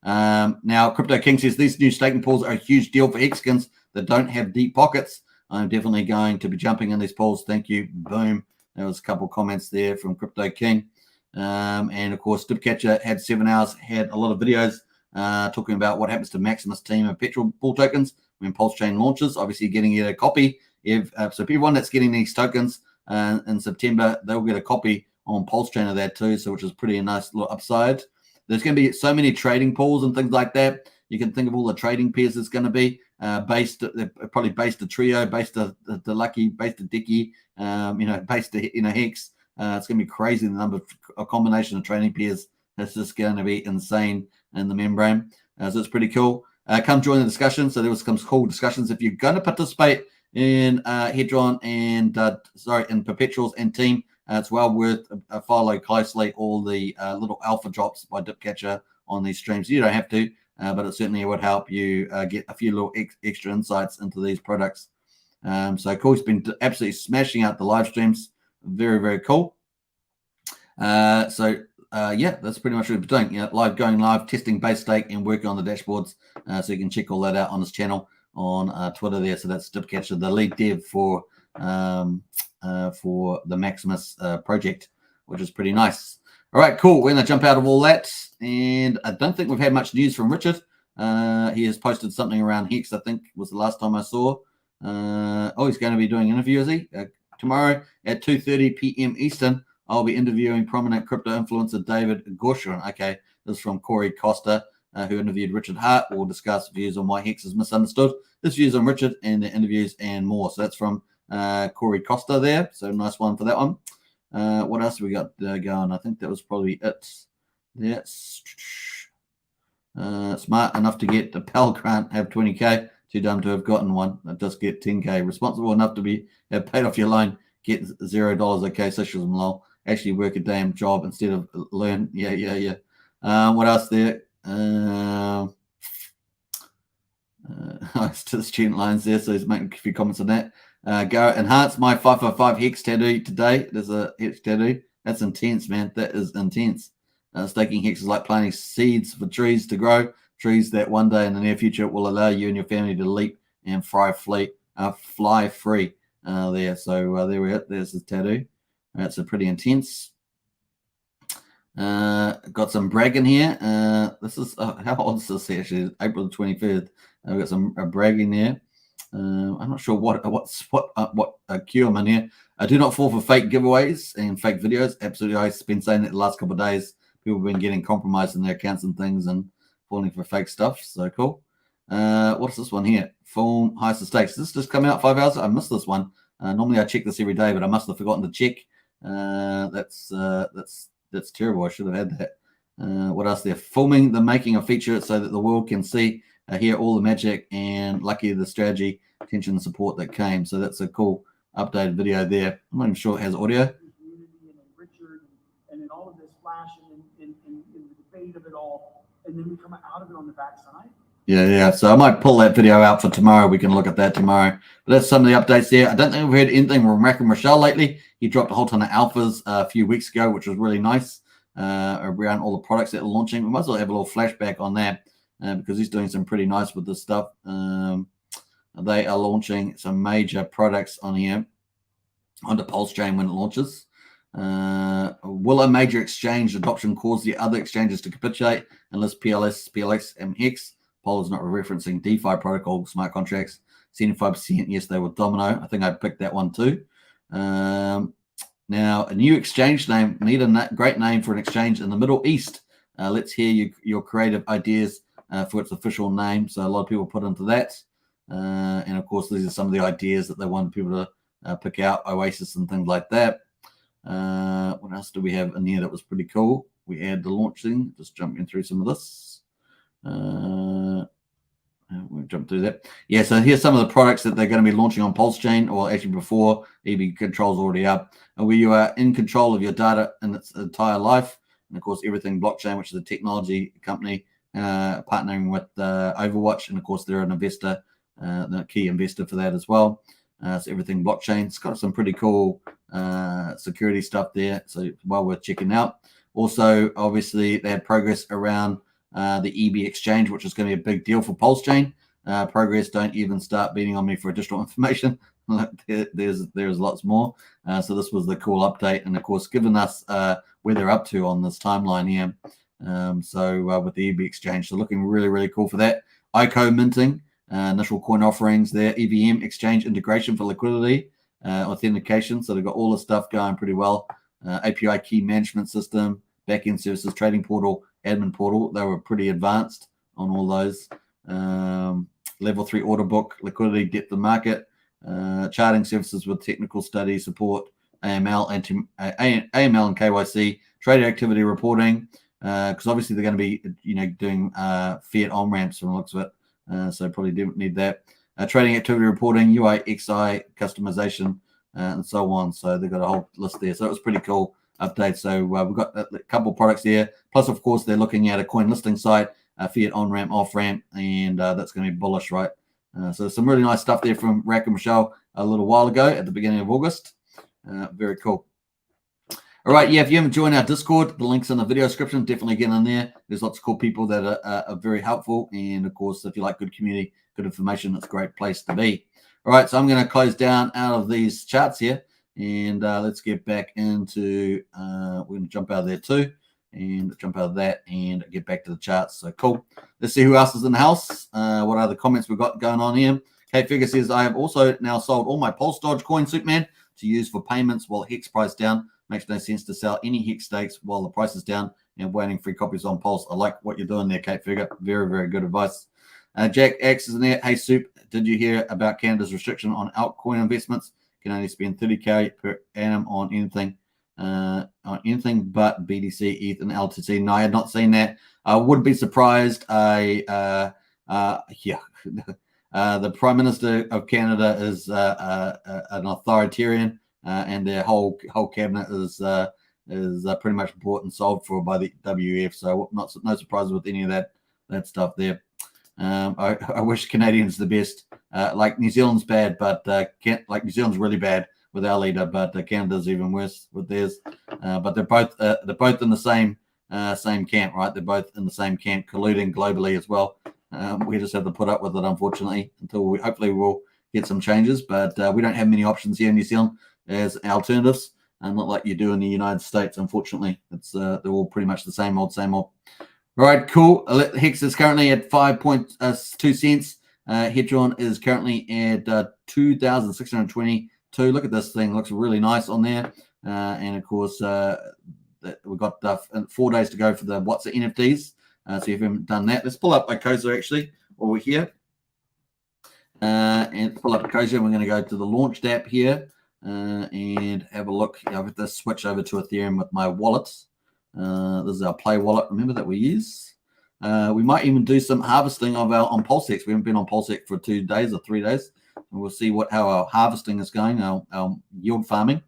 Now, Crypto King says these new staking pools are a huge deal for Hexkins that don't have deep pockets. I'm definitely going to be jumping in these pools. Thank you. Boom. There was a couple of comments there from Crypto King. And of course, Dipcatcher had 7 hours, had a lot of videos talking about what happens to Maximus team and Perpetual Pull tokens when Pulsechain launches. Obviously, getting a copy. So everyone that's getting these tokens in September, they'll get a copy on Pulsechain of that too. So which is pretty nice little upside. There's going to be so many trading pools and things like that. You can think of all the trading pairs that's going to be probably based a Trio, based a Lucky, based a Dicky, based a Hex. It's going to be crazy the number of combination of trading pairs. That's just going to be insane in the membrane. So it's pretty cool. Come join the discussion. So there was some cool discussions. If you're going to participate in Hedron and in Perpetuals and Team, it's well worth follow closely all the little alpha drops by Dipcatcher on these streams. You don't have to, but it certainly would help you get a few little extra insights into these products. So cool. He's been absolutely smashing out the live streams. Very, very cool. Yeah, that's pretty much what we're doing. Going live, testing base stake, and working on the dashboards. So you can check all that out on his channel on Twitter there. So that's Dipcatcher, the lead dev for the Maximus project, which is pretty nice. All right, cool. We're going to jump out of all that. And I don't think we've had much news from Richard. He has posted something around Hex, I think was the last time I saw. He's going to be doing an interview, is he? Tomorrow at 2:30 p.m. Eastern, I'll be interviewing prominent crypto influencer David Gorshon. Okay, this is from Corey Costa, who interviewed Richard Hart. We'll discuss views on why Hex is misunderstood, his views on Richard, and the interviews and more. So that's from Corey Costa there. So nice one for that one. What else have we got going? I think that was probably it. Yes. Smart enough to get a Pell grant, have 20K. Too dumb to have gotten one. Just get 10K. Responsible enough to have paid off your loan. Get $0. Okay, socialism lol. Actually work a damn job instead of learn. Yeah. What else there? To the student loans there, so he's making a few comments on that. Go enhance my 555 hex tattoo today. There's a hex tattoo. That's intense, man. That is intense. Staking hex is like planting seeds for trees to grow. Trees that one day in the near future will allow you and your family to leap and fly free. There. So there we are. There's the tattoo. That's a pretty intense. Got some bragging here. This is how old is this actually? April the 23rd. We've got some bragging there. I'm not sure what cue I'm in here. I do not fall for fake giveaways and fake videos. Absolutely, I've been saying that the last couple of days. People have been getting compromised in their accounts and things and falling for fake stuff. So cool. What's this one here? Full highest of stakes. This just come out 5 hours. I missed this one. Normally I check this every day, but I must have forgotten to check. That's terrible. I should have had that. What else there? Filming the making a feature so that the world can see, hear all the magic, and lucky the strategy, attention, and support that came. So that's a cool updated video there. I'm not even sure it has audio. And then all of this flash and the debate of it all, and then we come out of it on the backside. Yeah. So I might pull that video out for tomorrow. We can look at that tomorrow. But that's some of the updates there. I don't think we've heard anything from Rack and Rochelle lately. He dropped a whole ton of alphas a few weeks ago, which was really nice, around all the products that are launching. We might as well have a little flashback on that because he's doing some pretty nice with this stuff. They are launching some major products on here onto Pulsechain when it launches. Will a major exchange adoption cause the other exchanges to capitulate unless PLX, and Hex? Poll is not referencing DeFi protocol smart contracts. 75%, yes, they will domino. I think I picked that one too. Now, a new exchange name. Need a great name for an exchange in the Middle East. Let's hear your creative ideas for its official name. So a lot of people put into that. And of course, these are some of the ideas that they want people to pick out, Oasis and things like that. What else do we have in here that was pretty cool? We had the launching. Just jumping through some of this. We'll jump through that. Yeah, so here's some of the products that they're going to be launching on Pulsechain, or actually before EB Control's already up, and where you are in control of your data in its entire life. And of course, Everything Blockchain, which is a technology company partnering with Overwatch, and of course, they're an investor, the key investor for that as well. So Everything Blockchain, it's got some pretty cool security stuff there, so well worth checking out. Also, obviously, they had progress around the EB exchange, which is going to be a big deal for Pulsechain. Progress, don't even start beating on me for additional information. There's lots more. So this was the cool update, and of course, given us where they're up to on this timeline here. With the EB exchange, so looking really, really cool for that. ICO minting, initial coin offerings there, EVM exchange integration for liquidity, authentication. So they've got all the stuff going pretty well. API key management system, backend services, trading portal, admin portal. They were pretty advanced on all those. Level 3 order book, liquidity, depth of market, charting services with technical study support, AML and KYC, trader activity reporting, because obviously they're going to be doing fiat on ramps from the looks of it, so probably didn't need that. Trading activity reporting, UI, XI, customization, and so on. So they've got a whole list there. So it was pretty cool update. So we've got a couple of products here. Plus, of course, they're looking at a coin listing site, fiat on ramp, off ramp, and that's going to be bullish, right? So some really nice stuff there from Rack and Michelle a little while ago at the beginning of August. Very cool. All right, yeah, if you haven't joined our Discord, the link's in the video description. Definitely get in there. There's lots of cool people that are very helpful. And, of course, if you like good community, good information, it's a great place to be. All right, so I'm going to close down out of these charts here. And let's get back into, we're going to jump out of there too. And jump out of that and get back to the charts. So cool. Let's see who else is in the house. What other comments we've got going on here? Kate Figure says, I have also now sold all my Pulse Dodge coin, Superman, to use for payments while Hex price down. Makes no sense to sell any Hex stakes while the price is down and waiting free copies on Pulse. I like what you're doing there, Kate Figure. Very, very good advice. Jack X is in there. Hey, Soup, did you hear about Canada's restriction on altcoin investments? Can only spend 30K per annum on anything. on anything but BTC, ETH, and LTC. No, I had not seen that. I would be surprised. The Prime Minister of Canada is an authoritarian, and their whole cabinet is pretty much bought and sold for by the WF. So no surprises with any of that stuff there. I wish Canadians the best. Like New Zealand's bad, but New Zealand's really bad with our leader, but Canada's even worse with theirs. But they're both in the same camp, right? They're both in the same camp, colluding globally as well. We just have to put up with it, unfortunately, until hopefully we'll get some changes. But we don't have many options here in New Zealand as alternatives, and not like you do in the United States. Unfortunately, it's they're all pretty much the same old. All right, cool. Hex is currently at 5.2 cents. Hedron is currently at 2,622. Look at this thing; looks really nice on there. And of course, we've got 4 days to go for the what's the NFTs. So if you haven't done that, let's pull up Icosa actually while we're here. And pull up Icosa. We're going to go to the launched app here and have a look. I've got to switch over to Ethereum with my wallets. This is our Play wallet. Remember that we use. We might even do some harvesting of on Pulsechain. We haven't been on Pulsechain for 2 days or 3 days. And we'll see how our harvesting is going, our yield farming.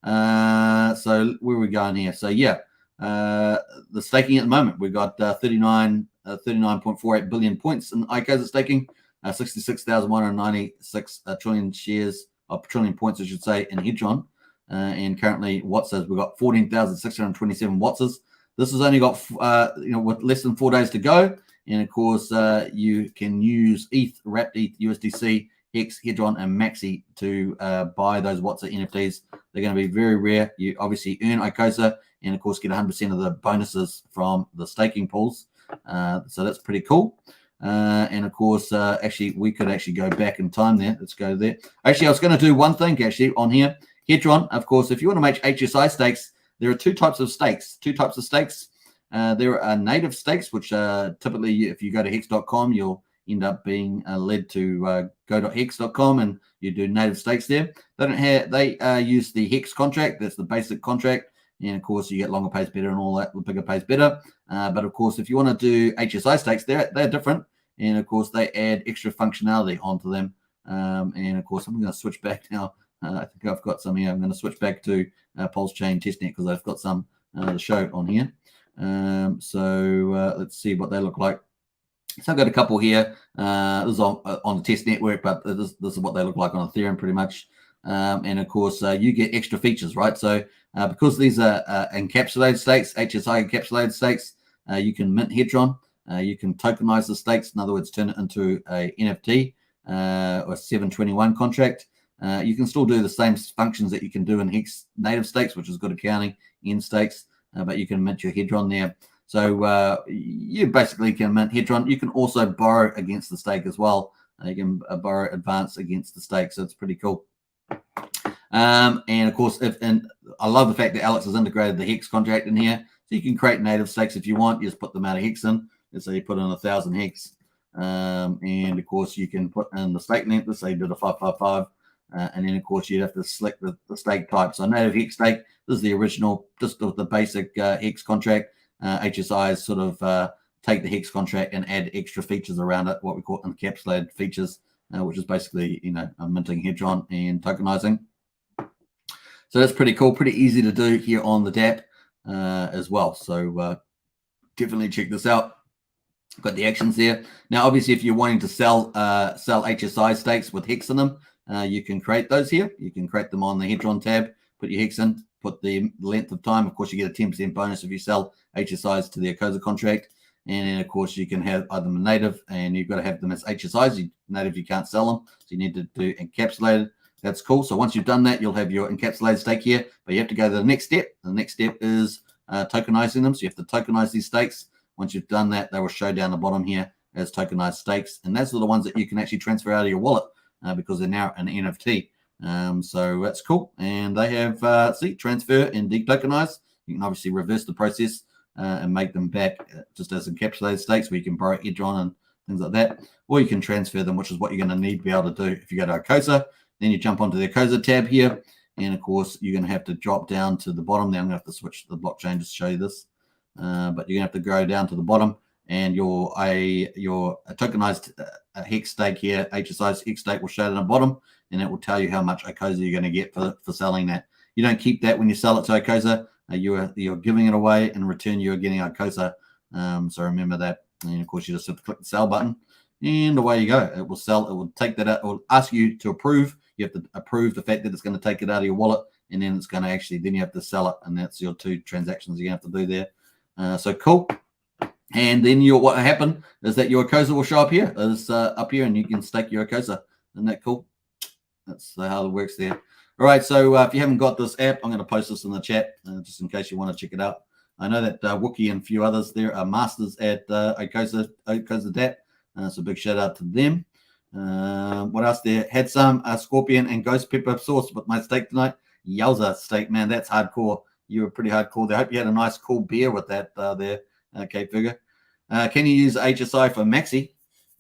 So where are we going here? So yeah, the staking at the moment, we've got 39.48 billion points in Icosa staking, 66,196 trillion shares of trillion points, I should say, in Hedron. And currently, Wattses, we've got 14,627 Wattses. This has only got with less than 4 days to go. And of course, you can use ETH, Wrapped ETH, USDC, Hex, Hedron, and Maxi to buy those Wattses NFTs. They're going to be very rare. You obviously earn Icosa, and of course get 100% of the bonuses from the staking pools. So that's pretty cool. And of course, actually, we could actually go back in time there. Let's go there. Actually, I was going to do one thing actually on here. Hedron, of course, if you want to make HSI stakes, there are two types of stakes. There are native stakes, which typically, if you go to hex.com, you'll end up being led to go.hex.com, and you do native stakes there. They use the Hex contract. That's the basic contract. And of course, you get longer pays better and all that. The bigger pays better. But of course, if you want to do HSI stakes, they're different. And of course, they add extra functionality onto them. And of course, I'm going to switch back now. I think I've got some here. I'm going to switch back to Pulsechain testnet because I've got some to show on here. So let's see what they look like. So I've got a couple here. This is on the test network, but this is what they look like on Ethereum pretty much. And of course, you get extra features, right? So because these are encapsulated stakes, HSI encapsulated stakes, you can mint Hedron. You can tokenize the stakes. In other words, turn it into a NFT or a 721 contract. You can still do the same functions that you can do in Hex native stakes, which is good accounting in stakes, but you can mint your Hedron there. So you basically can mint Hedron. You can also borrow against the stake as well. You can borrow advance against the stake, so it's pretty cool. And of course, I love the fact that Alex has integrated the Hex contract in here, so you can create native stakes if you want. You just put the amount of Hex in. Let's say you put in 1,000 Hex, and of course you can put in the stake length. Let's say you did a 555. And then, of course, you'd have to select the stake type. So native Hex stake, this is the original, just with the basic Hex contract. HSIs sort of take the Hex contract and add extra features around it, what we call encapsulated features, which is basically, minting Hedron and tokenizing. So that's pretty cool, pretty easy to do here on the DApp as well. So definitely check this out. Got the actions there. Now, obviously, if you're wanting to sell HSI stakes with Hex in them, you can create those here. You can create them on the Hedron tab, put your Hex in, put the length of time. Of course, you get a 10% bonus if you sell HSIs to the Icosa contract. And then, of course, you can have either native, and you've got to have them as HSIs. Native, you can't sell them. So you need to do encapsulated. That's cool. So once you've done that, you'll have your encapsulated stake here. But you have to go to the next step. The next step is tokenizing them. So you have to tokenize these stakes. Once you've done that, they will show down the bottom here as tokenized stakes. And those are the ones that you can actually transfer out of your wallet. Because they're now an NFT. So that's cool. And they have, transfer and detokenize. You can obviously reverse the process and make them back just as encapsulated stakes where you can borrow Hedron and things like that. Or you can transfer them, which is what you're going to need to be able to do if you go to Icosa. Then you jump onto the Icosa tab here. And of course, you're going to have to drop down to the bottom. Now I'm going to have to switch to the blockchain just to show you this. But you're going to have to go down to the bottom, and your tokenized Hex stake here, HSI's Hex stake, will show at the bottom, and it will tell you how much Icosa you're going to get for selling that. You don't keep that when you sell it to Icosa. You're giving it away. In return, you're getting Icosa. So remember that. And of course, you just have to click the sell button, and away you go. It will sell. It will take that out. It will ask you to approve. You have to approve the fact that it's going to take it out of your wallet, and then it's going to actually, then you have to sell it, and that's your 2 transactions you're going to have to do there. So cool. And then what happened is that your Icosa will show up here, up here, and you can stake your Icosa. Isn't that cool? That's how it works there. All right, so if you haven't got this app, I'm going to post this in the chat just in case you want to check it out. I know that Wookie and a few others there are masters at Icosa DApp, so big shout out to them. What else there? Had some Scorpion and Ghost Pepper sauce with my steak tonight. Yowza steak, man, that's hardcore. You were pretty hardcore there. I hope you had a nice cool beer with that there, Cape Figure. Can you use HSI for Maxi?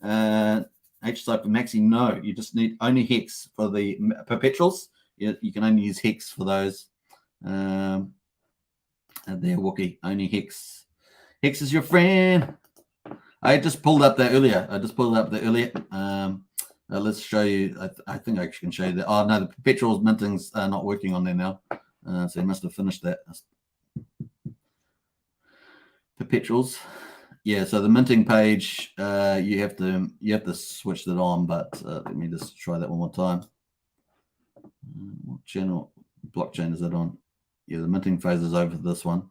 HSI for Maxi, no. You just need only Hex for the perpetuals. You can only use Hex for those. There, Wookie, only Hex. Hex is your friend. I just pulled up that earlier. Let's show you. I think I can show you that. Oh, no, the perpetuals minting's not working on there now. So you must have finished that. Perpetuals. Yeah, so the minting page, you have to switch that on, but let me just try that one more time. What channel, blockchain is it on? Yeah, the minting phase is over this one.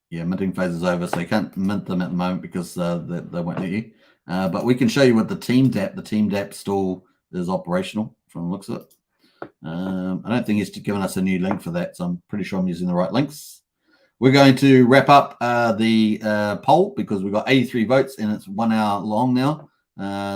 Yeah, minting phase is over, so you can't mint them at the moment because they won't let you. But we can show you with the team DApp. The team DApp still is operational from the looks of it. I don't think he's given us a new link for that, so I'm pretty sure I'm using the right links. We're going to wrap up the poll because we've got 83 votes and it's 1 hour long now.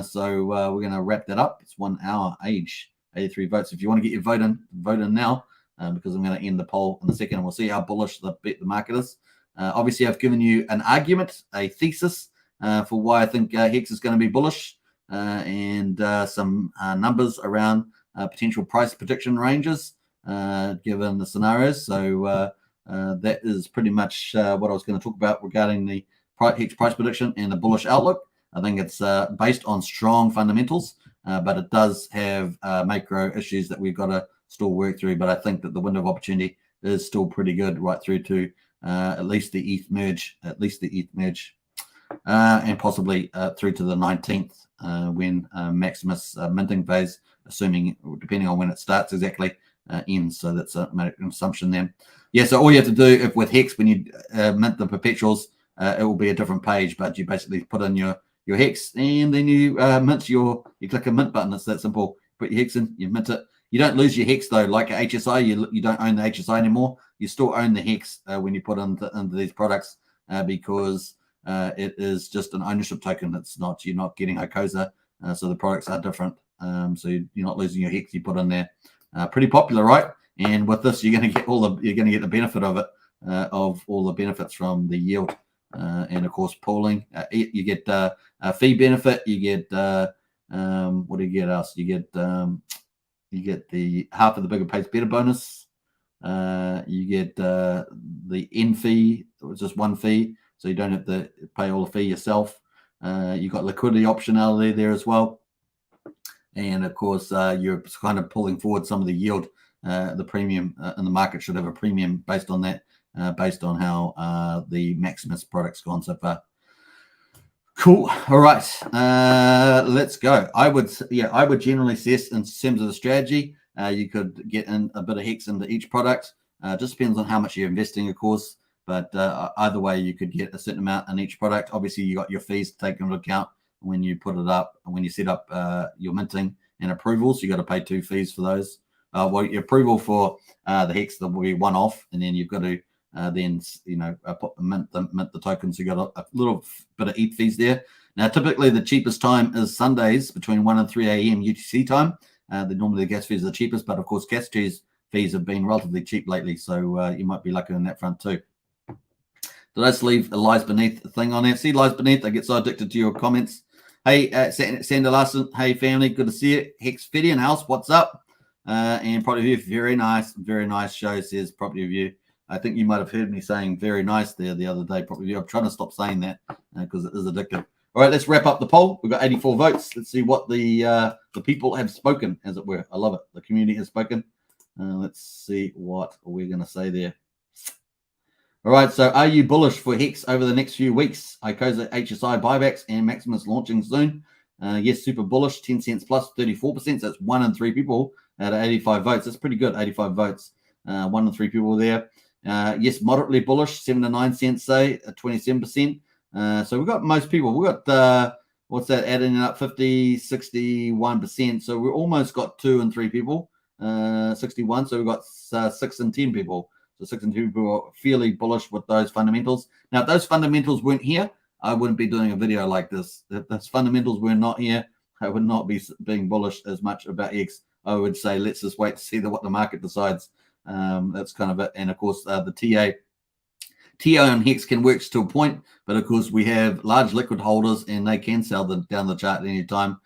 So we're going to wrap that up. It's 1 hour age, 83 votes. If you want to get your vote in now, because I'm going to end the poll in a second, and we'll see how bullish the market is. Obviously, I've given you an argument, a thesis for why I think Hex is going to be bullish, and some numbers around potential price prediction ranges given the scenarios. So that is pretty much what I was going to talk about regarding the Hex price prediction and the bullish outlook. I think it's based on strong fundamentals, but it does have macro issues that we've got to still work through. But I think that the window of opportunity is still pretty good right through to at least the ETH merge, and possibly through to the 19th when Maximus minting phase, depending on when it starts exactly, ends. So that's an assumption there. Yeah, so all you have to do with Hex, when you mint the perpetuals, it will be a different page, but you basically put in your Hex, and then you mint you click a mint button. It's that simple. Put your Hex in, you mint it. You don't lose your Hex though, like a HSI. You don't own the HSI anymore. You still own the Hex when you put into these products because it is just an ownership token. It's not, you're not getting Icosa, so the products are different. So you're not losing your Hex you put in there. Pretty popular, right? And with this, you're going to get the benefit of it, of all the benefits from the yield, and of course pooling. You get a fee benefit. You get what do you get else? You get the half of the bigger pays better bonus. You get the end fee, it's just one fee, so you don't have to pay all the fee yourself. You've got liquidity optionality there as well. And of course, you're kind of pulling forward some of the yield. The premium in the market should have a premium based on that, based on how the Maximus product's gone so far. Cool. All right, let's go. I would generally assess in terms of the strategy. You could get in a bit of Hex into each product. Just depends on how much you're investing, of course. But either way, you could get a certain amount in each product. Obviously, you got your fees to take into account when you put it up, when you set up your minting and approvals. You got to pay 2 fees for those. Well, your approval for the Hex, that will be one off, and then you've got to then mint the tokens. You got a little bit of ETH fees there. Now, typically the cheapest time is Sundays between 1 and 3 a.m. UTC time. Normally the gas fees are the cheapest, but of course gas fees have been relatively cheap lately, so you might be lucky on that front too. Did I just leave a lies beneath thing on there? See, lies beneath. I get so addicted to your comments. Hey, Sandra Larson. Hey, family. Good to see you. Hex Fiddy and House. What's up? And Property Review. Very nice show, says Property Review. I think you might have heard me saying very nice there the other day. Property Review. I'm trying to stop saying that because it is addictive. All right, let's wrap up the poll. We've got 84 votes. Let's see what the people have spoken, as it were. I love it. The community has spoken. Let's see what we're going to say there. All right, so are you bullish for Hex over the next few weeks? Icosa HSI buybacks and Maximus launching soon. Yes, super bullish, 10 cents plus 34%. So that's 1 in 3 people out of 85 votes. That's pretty good, 85 votes. 1 in 3 people there. Yes, moderately bullish, 7 to 9 cents, say, 27%. So we've got most people. We've got, what's that, adding up 50, 61%. So we've almost got 2 and 3 people, 61. So we've got 6 and 10 people. So 6 and 10 people are fairly bullish with those fundamentals. Now, if those fundamentals weren't here, I wouldn't be doing a video like this. If those fundamentals were not here, I would not be being bullish as much about X. I would say, let's just wait to see what the market decides. That's kind of it. And of course, the TO and Hex can work to a point, but of course we have large liquid holders and they can sell them down the chart at any time.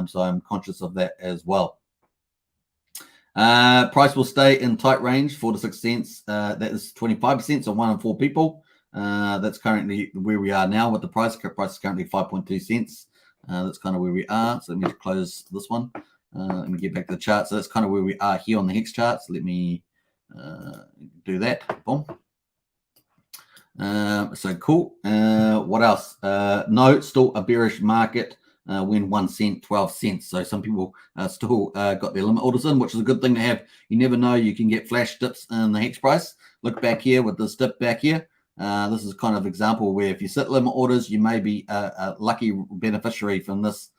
So I'm conscious of that as well. Price will stay in tight range, 4 to 6 cents. That is 25%, so 1 in 4 people. That's currently where we are now with the price. Price is currently 5.2 cents. That's kind of where we are. So let me close this one. Let me get back to the chart. So that's kind of where we are here on the Hex chart. So let me do that. Boom. So cool. What else? No, still a bearish market. When 1 cent, 12 cents. So some people still got their limit orders in, which is a good thing to have. You never know, you can get flash dips in the Hex price. Look back here with this dip back here. This is kind of example where if you set limit orders, you may be a lucky beneficiary from this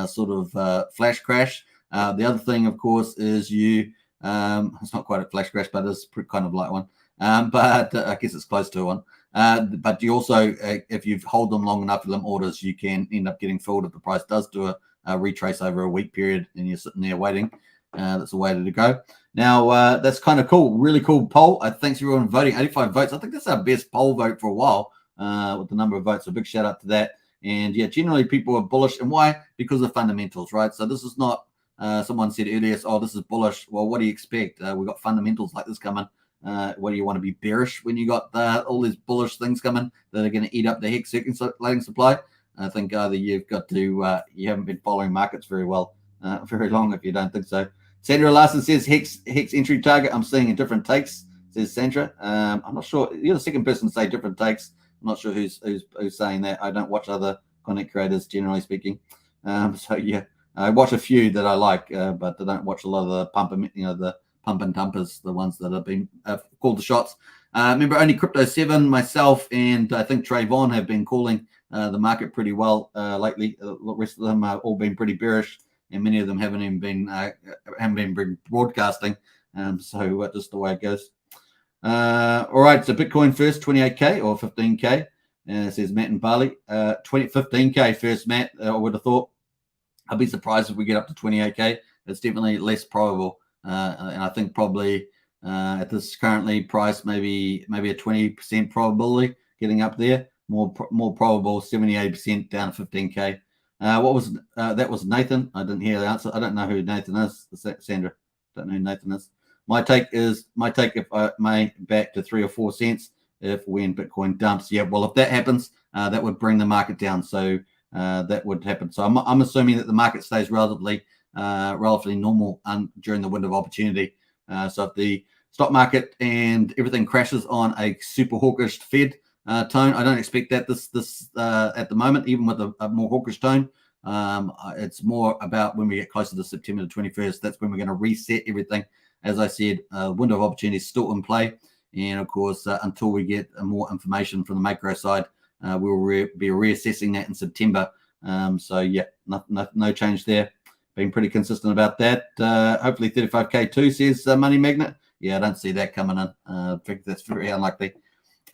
sort of flash crash. The other thing, of course, is you, it's not quite a flash crash, but it's kind of like one. But I guess it's close to one. But you also, if you hold them long enough, limit orders, you can end up getting filled if the price does do a retrace over a week period and you're sitting there waiting. That's the way to go. Now, that's kind of cool. Really cool poll. Thanks everyone voting. 85 votes. I think that's our best poll vote for a while with the number of votes. So big shout out to that. And yeah, generally people are bullish. And why? Because of fundamentals, right? So this is not, someone said earlier, oh, this is bullish. Well, what do you expect? We've got fundamentals like this coming. What do you want to be bearish when you got all these bullish things coming that are going to eat up the Hex circulating supply? I think either you've got to, you haven't been following markets very well, very long if you don't think so. Sandra Larson says Hex entry target. I'm seeing in different takes, says Sandra. I'm not sure. You're the second person to say different takes. I'm not sure who's saying that. I don't watch other content creators, generally speaking. So yeah, I watch a few that I like, but I don't watch a lot of the pump and dumpers, the ones that have been called the shots. Remember, only Crypto7, myself, and I think Trayvon have been calling the market pretty well lately. The rest of them have all been pretty bearish, and many of them haven't even been broadcasting. So just the way it goes. All right, so Bitcoin first, 28K or 15K, says Matt and Bali. 15K first, Matt, I would have thought. I'd be surprised if we get up to 28K. It's definitely less probable. And I think probably at this currently price, maybe a 20% probability getting up there. More probable 78% down to 15K. What was that? Was Nathan? I didn't hear the answer. I don't know who Nathan is. Sandra, don't know who Nathan is. My take, if I may, back to 3 or 4 cents when Bitcoin dumps. Yeah, well, if that happens, that would bring the market down. So that would happen. So I'm assuming that the market stays relatively normal during the window of opportunity. So if the stock market and everything crashes on a super hawkish Fed tone, I don't expect that this at the moment, even with a more hawkish tone. It's more about when we get closer to September the 21st. That's when we're going to reset everything. As I said, window of opportunity is still in play. And of course, until we get more information from the macro side, we'll be reassessing that in September. So yeah, no change there. Been pretty consistent about that. Hopefully 35K too, says Money Magnet. Yeah, I don't see that coming in. I think that's very unlikely.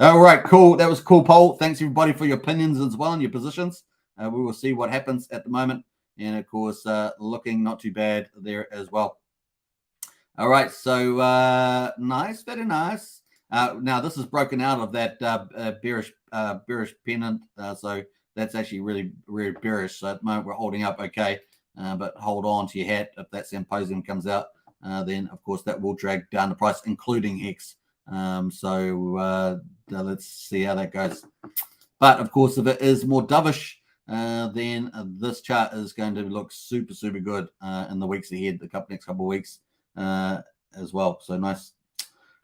All right, cool. That was a cool poll. Thanks everybody for your opinions as well and your positions. We will see what happens at the moment. And of course, looking not too bad there as well. All right, so nice, very nice. Now this is broken out of that bearish pennant. So that's actually really, really bearish. So at the moment we're holding up okay, but hold on to your hat. If that symposium comes out, then of course that will drag down the price, including Hex. So let's see how that goes. But of course, if it is more dovish, then this chart is going to look super, super good in the weeks ahead, the next couple of weeks as well. So nice.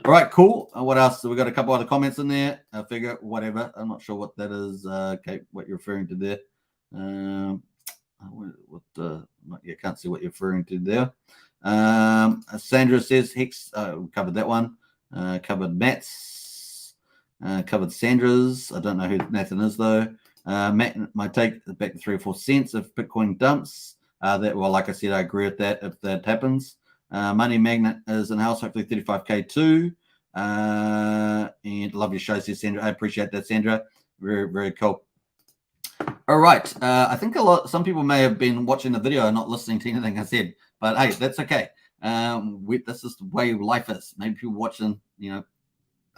All right, cool. What else? So we got a couple other comments in there. I figure whatever. I'm not sure what that is. Okay, what you're referring to there. You can't see what you're referring to there. Sandra says Hex. We covered that one. Covered Matt's. Covered Sandra's. I don't know who Nathan is though. Matt might take back to 3 or 4 cents if Bitcoin dumps. Well, like I said, I agree with that if that happens. Money Magnet is in the house, hopefully 35K too. And love your show, says Sandra. I appreciate that, Sandra. Very, very cool. All right. I think some people may have been watching the video and not listening to anything I said, but hey, that's okay. This is the way life is. Maybe people watching, the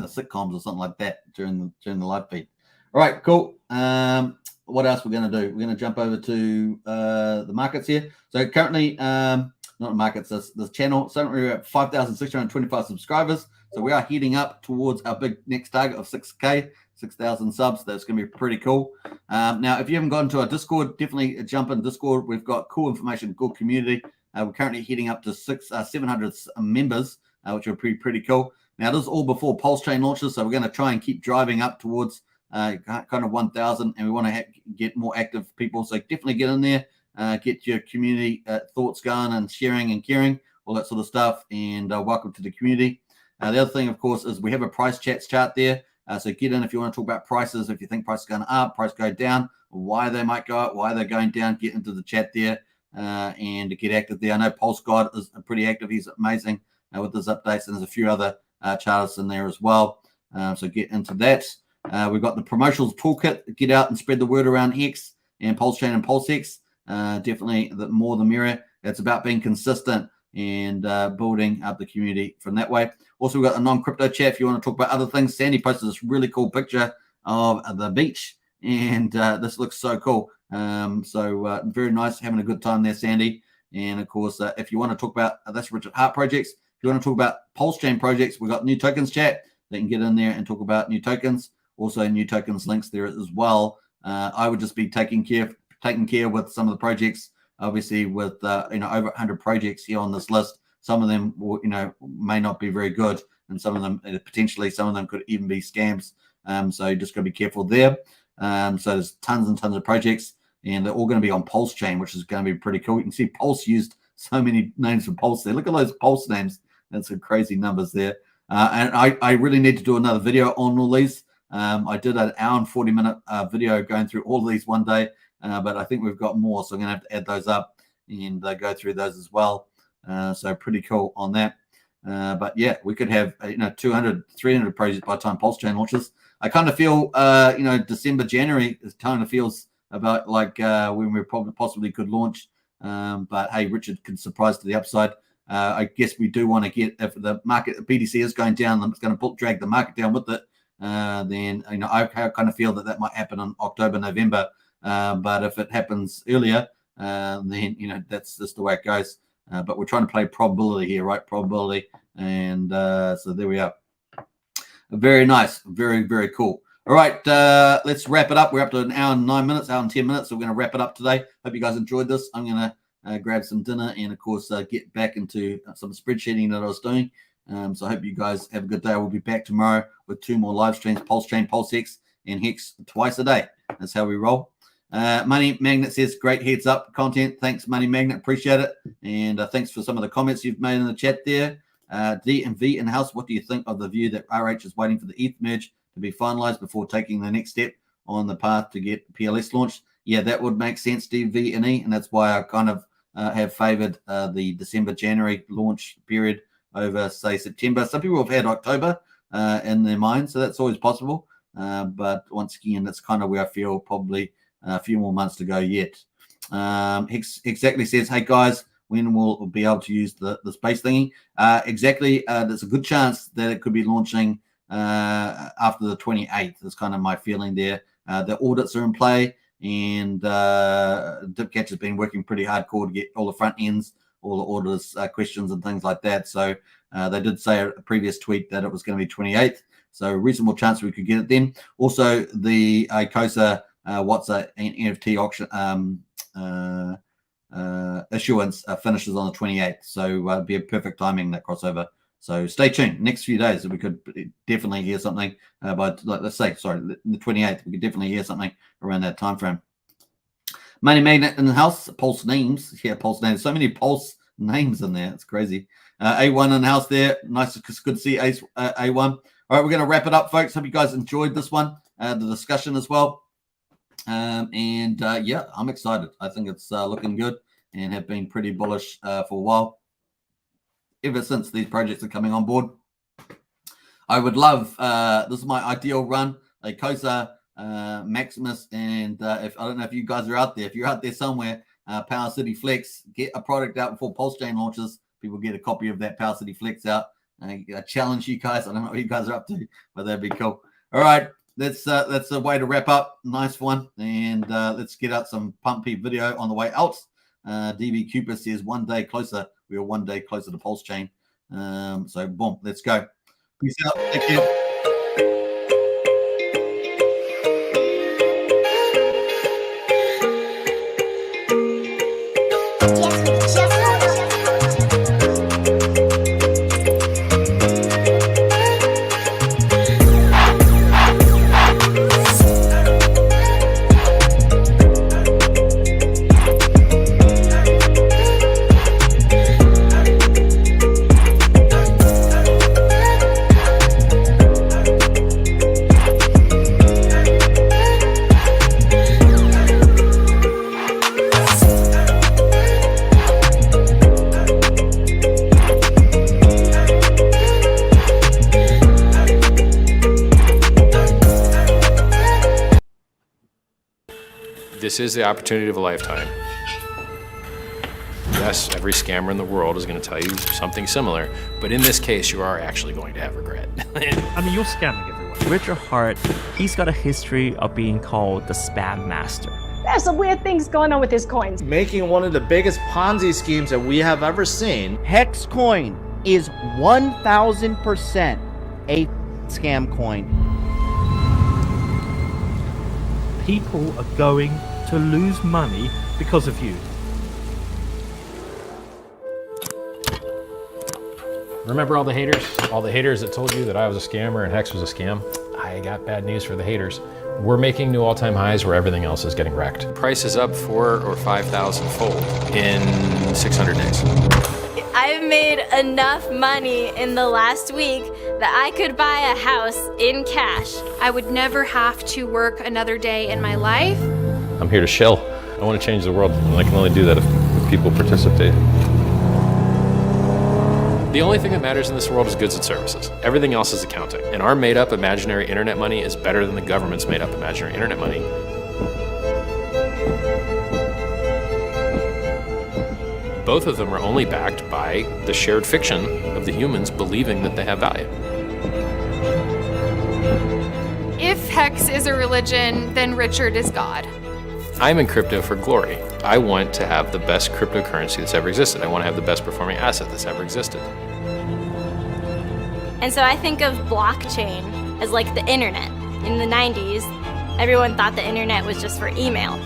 sitcoms or something like that during the live feed. All right, cool. What else we're going to do? We're going to jump over to the markets here. So currently, not markets, this channel. So we're at 5,625 subscribers. So we are heading up towards our big next target of 6K, 6,000 subs. That's going to be pretty cool. Now, if you haven't gone to our Discord, definitely jump in Discord. We've got cool information, cool community. We're currently heading up to 700 members, which are pretty cool. Now, this is all before Pulsechain launches, so we're going to try and keep driving up towards kind of 1,000, and we want to get more active people. So definitely get in there. Get your community thoughts going and sharing and caring, all that sort of stuff. And welcome to the community. The other thing, of course, is we have a price chats chart there. So get in if you want to talk about prices. If you think price is going up, price go down, why they might go up, why they're going down, get into the chat there and get active there. I know Pulse God is pretty active. He's amazing with his updates, and there's a few other chartists in there as well. So get into that. We've got the promotional toolkit. Get out and spread the word around Hex and Pulsechain and PulseX. Definitely the more the merrier. It's about being consistent and building up the community from that way. Also, we've got a non-crypto chat if you want to talk about other things. Sandy posted this really cool picture of the beach, and this looks so cool. So very nice, having a good time there, Sandy. And of course, if you want to talk about that's Richard Hart projects, if you want to talk about Pulsechain projects, we've got new tokens chat. They can get in there and talk about new tokens. Also, new tokens links there as well. I would just be taking care with some of the projects. Obviously, with over 100 projects here on this list, some of them will, may not be very good, and some of them some of them could even be scams. So you just got to be careful there. So there's tons and tons of projects, and they're all going to be on Pulsechain, which is going to be pretty cool. You can see Pulse used so many names for Pulse there. Look at those Pulse names. That's some crazy numbers there. And I really need to do another video on all these. I did an hour and 40-minute video going through all of these one day, but I think we've got more, so I'm going to have to add those up and go through those as well. So pretty cool on that. But yeah, we could have 200, 300 projects by the time Pulsechain launches. I kind of feel December, January is kind of feels about like when we probably possibly could launch. But hey, Richard can surprise to the upside. I guess we do want to get, if the market BTC is going down, it's going to drag the market down with it. Then I kind of feel that might happen in October, November. But if it happens earlier, then that's just the way it goes. But we're trying to play probability here, right? Probability, and so there we are. Very nice, very, very cool. All right, let's wrap it up. We're up to an hour and 9 minutes, hour and 10 minutes. So we're going to wrap it up today. Hope you guys enjoyed this. I'm going to grab some dinner and, of course, get back into some spreadsheeting that I was doing. So I hope you guys have a good day. We'll be back tomorrow with 2 more live streams, Pulsechain, PulseX, and Hex twice a day. That's how we roll. Money Magnet says, great heads up content. Thanks, Money Magnet. Appreciate it. And thanks for some of the comments you've made in the chat there. D and V in the house, what do you think of the view that RH is waiting for the ETH merge to be finalized before taking the next step on the path to get PLS launched? Yeah, that would make sense, D, V, and E. And that's why I kind of have favored the December, January launch period over, say, September. Some people have had October in their mind, so that's always possible. But once again, that's kind of where I feel probably a few more months to go yet. Hex exactly says, hey, guys, when we'll be able to use the space thingy? Exactly. There's a good chance that it could be launching after the 28th. That's kind of my feeling there. The audits are in play. and Dipcatch has been working pretty hardcore to get all the front ends, all the orders, questions, and things like that. So they did say a previous tweet that it was going to be 28th, so reasonable chance we could get it then. Also, the Icosa an NFT auction issuance finishes on the 28th, so it'd be a perfect timing, that crossover. So stay tuned. Next few days, we could definitely hear something by, let's say, the 28th. We could definitely hear something around that time frame. Money Magnet in the house. Pulse names. Yeah, Pulse names. So many Pulse names in there. It's crazy. A1 in the house there. Nice. It's good to see A1. All right, we're going to wrap it up, folks. Hope you guys enjoyed this one, the discussion as well. Yeah, I'm excited. I think it's looking good and have been pretty bullish for a while, ever since these projects are coming on board. I would love, this is my ideal run, Icosa Maximus, and if I don't know if you guys are out there, if you're out there somewhere, Power City Flex, get a product out before Pulsechain launches. People get a copy of that Power City Flex out. I challenge you guys. I don't know what you guys are up to, but that'd be cool. All right, that's a way to wrap up. Nice one, and let's get out some pumpy video on the way out. DB Cooper says 1 day closer. We are 1 day closer to Pulsechain. So boom, let's go. Peace out. Thank you. This is the opportunity of a lifetime. Yes, every scammer in the world is going to tell you something similar, but in this case, you are actually going to have regret. I mean, you're scamming everyone. Richard Hart, he's got a history of being called the spam master. There's some weird things going on with his coins. Making one of the biggest Ponzi schemes that we have ever seen. Hex coin is 1000% a scam coin. People are going to lose money because of you. Remember all the haters? All the haters that told you that I was a scammer and Hex was a scam? I got bad news for the haters. We're making new all-time highs where everything else is getting wrecked. Price is up 4,000 or 5,000 fold in 600 days. I've made enough money in the last week that I could buy a house in cash. I would never have to work another day in my life. I'm here to shill. I want to change the world, and I can only do that if people participate. The only thing that matters in this world is goods and services. Everything else is accounting. And our made-up imaginary internet money is better than the government's made-up imaginary internet money. Both of them are only backed by the shared fiction of the humans believing that they have value. If Hex is a religion, then Richard is God. I'm in crypto for glory. I want to have the best cryptocurrency that's ever existed. I want to have the best performing asset that's ever existed. And so I think of blockchain as like the internet. In the 90s, everyone thought the internet was just for email.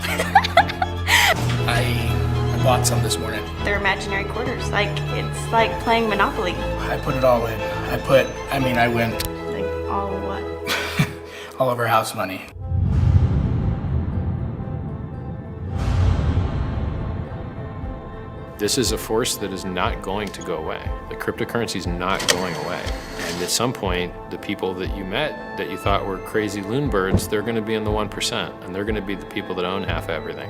I bought some this morning. They're imaginary quarters. Like, it's like playing Monopoly. I put it all in. I win. Like, all what? All of our house money. This is a force that is not going to go away. The cryptocurrency is not going away. And at some point, the people that you met that you thought were crazy loon birds, they're going to be in the 1%, and they're going to be the people that own half everything.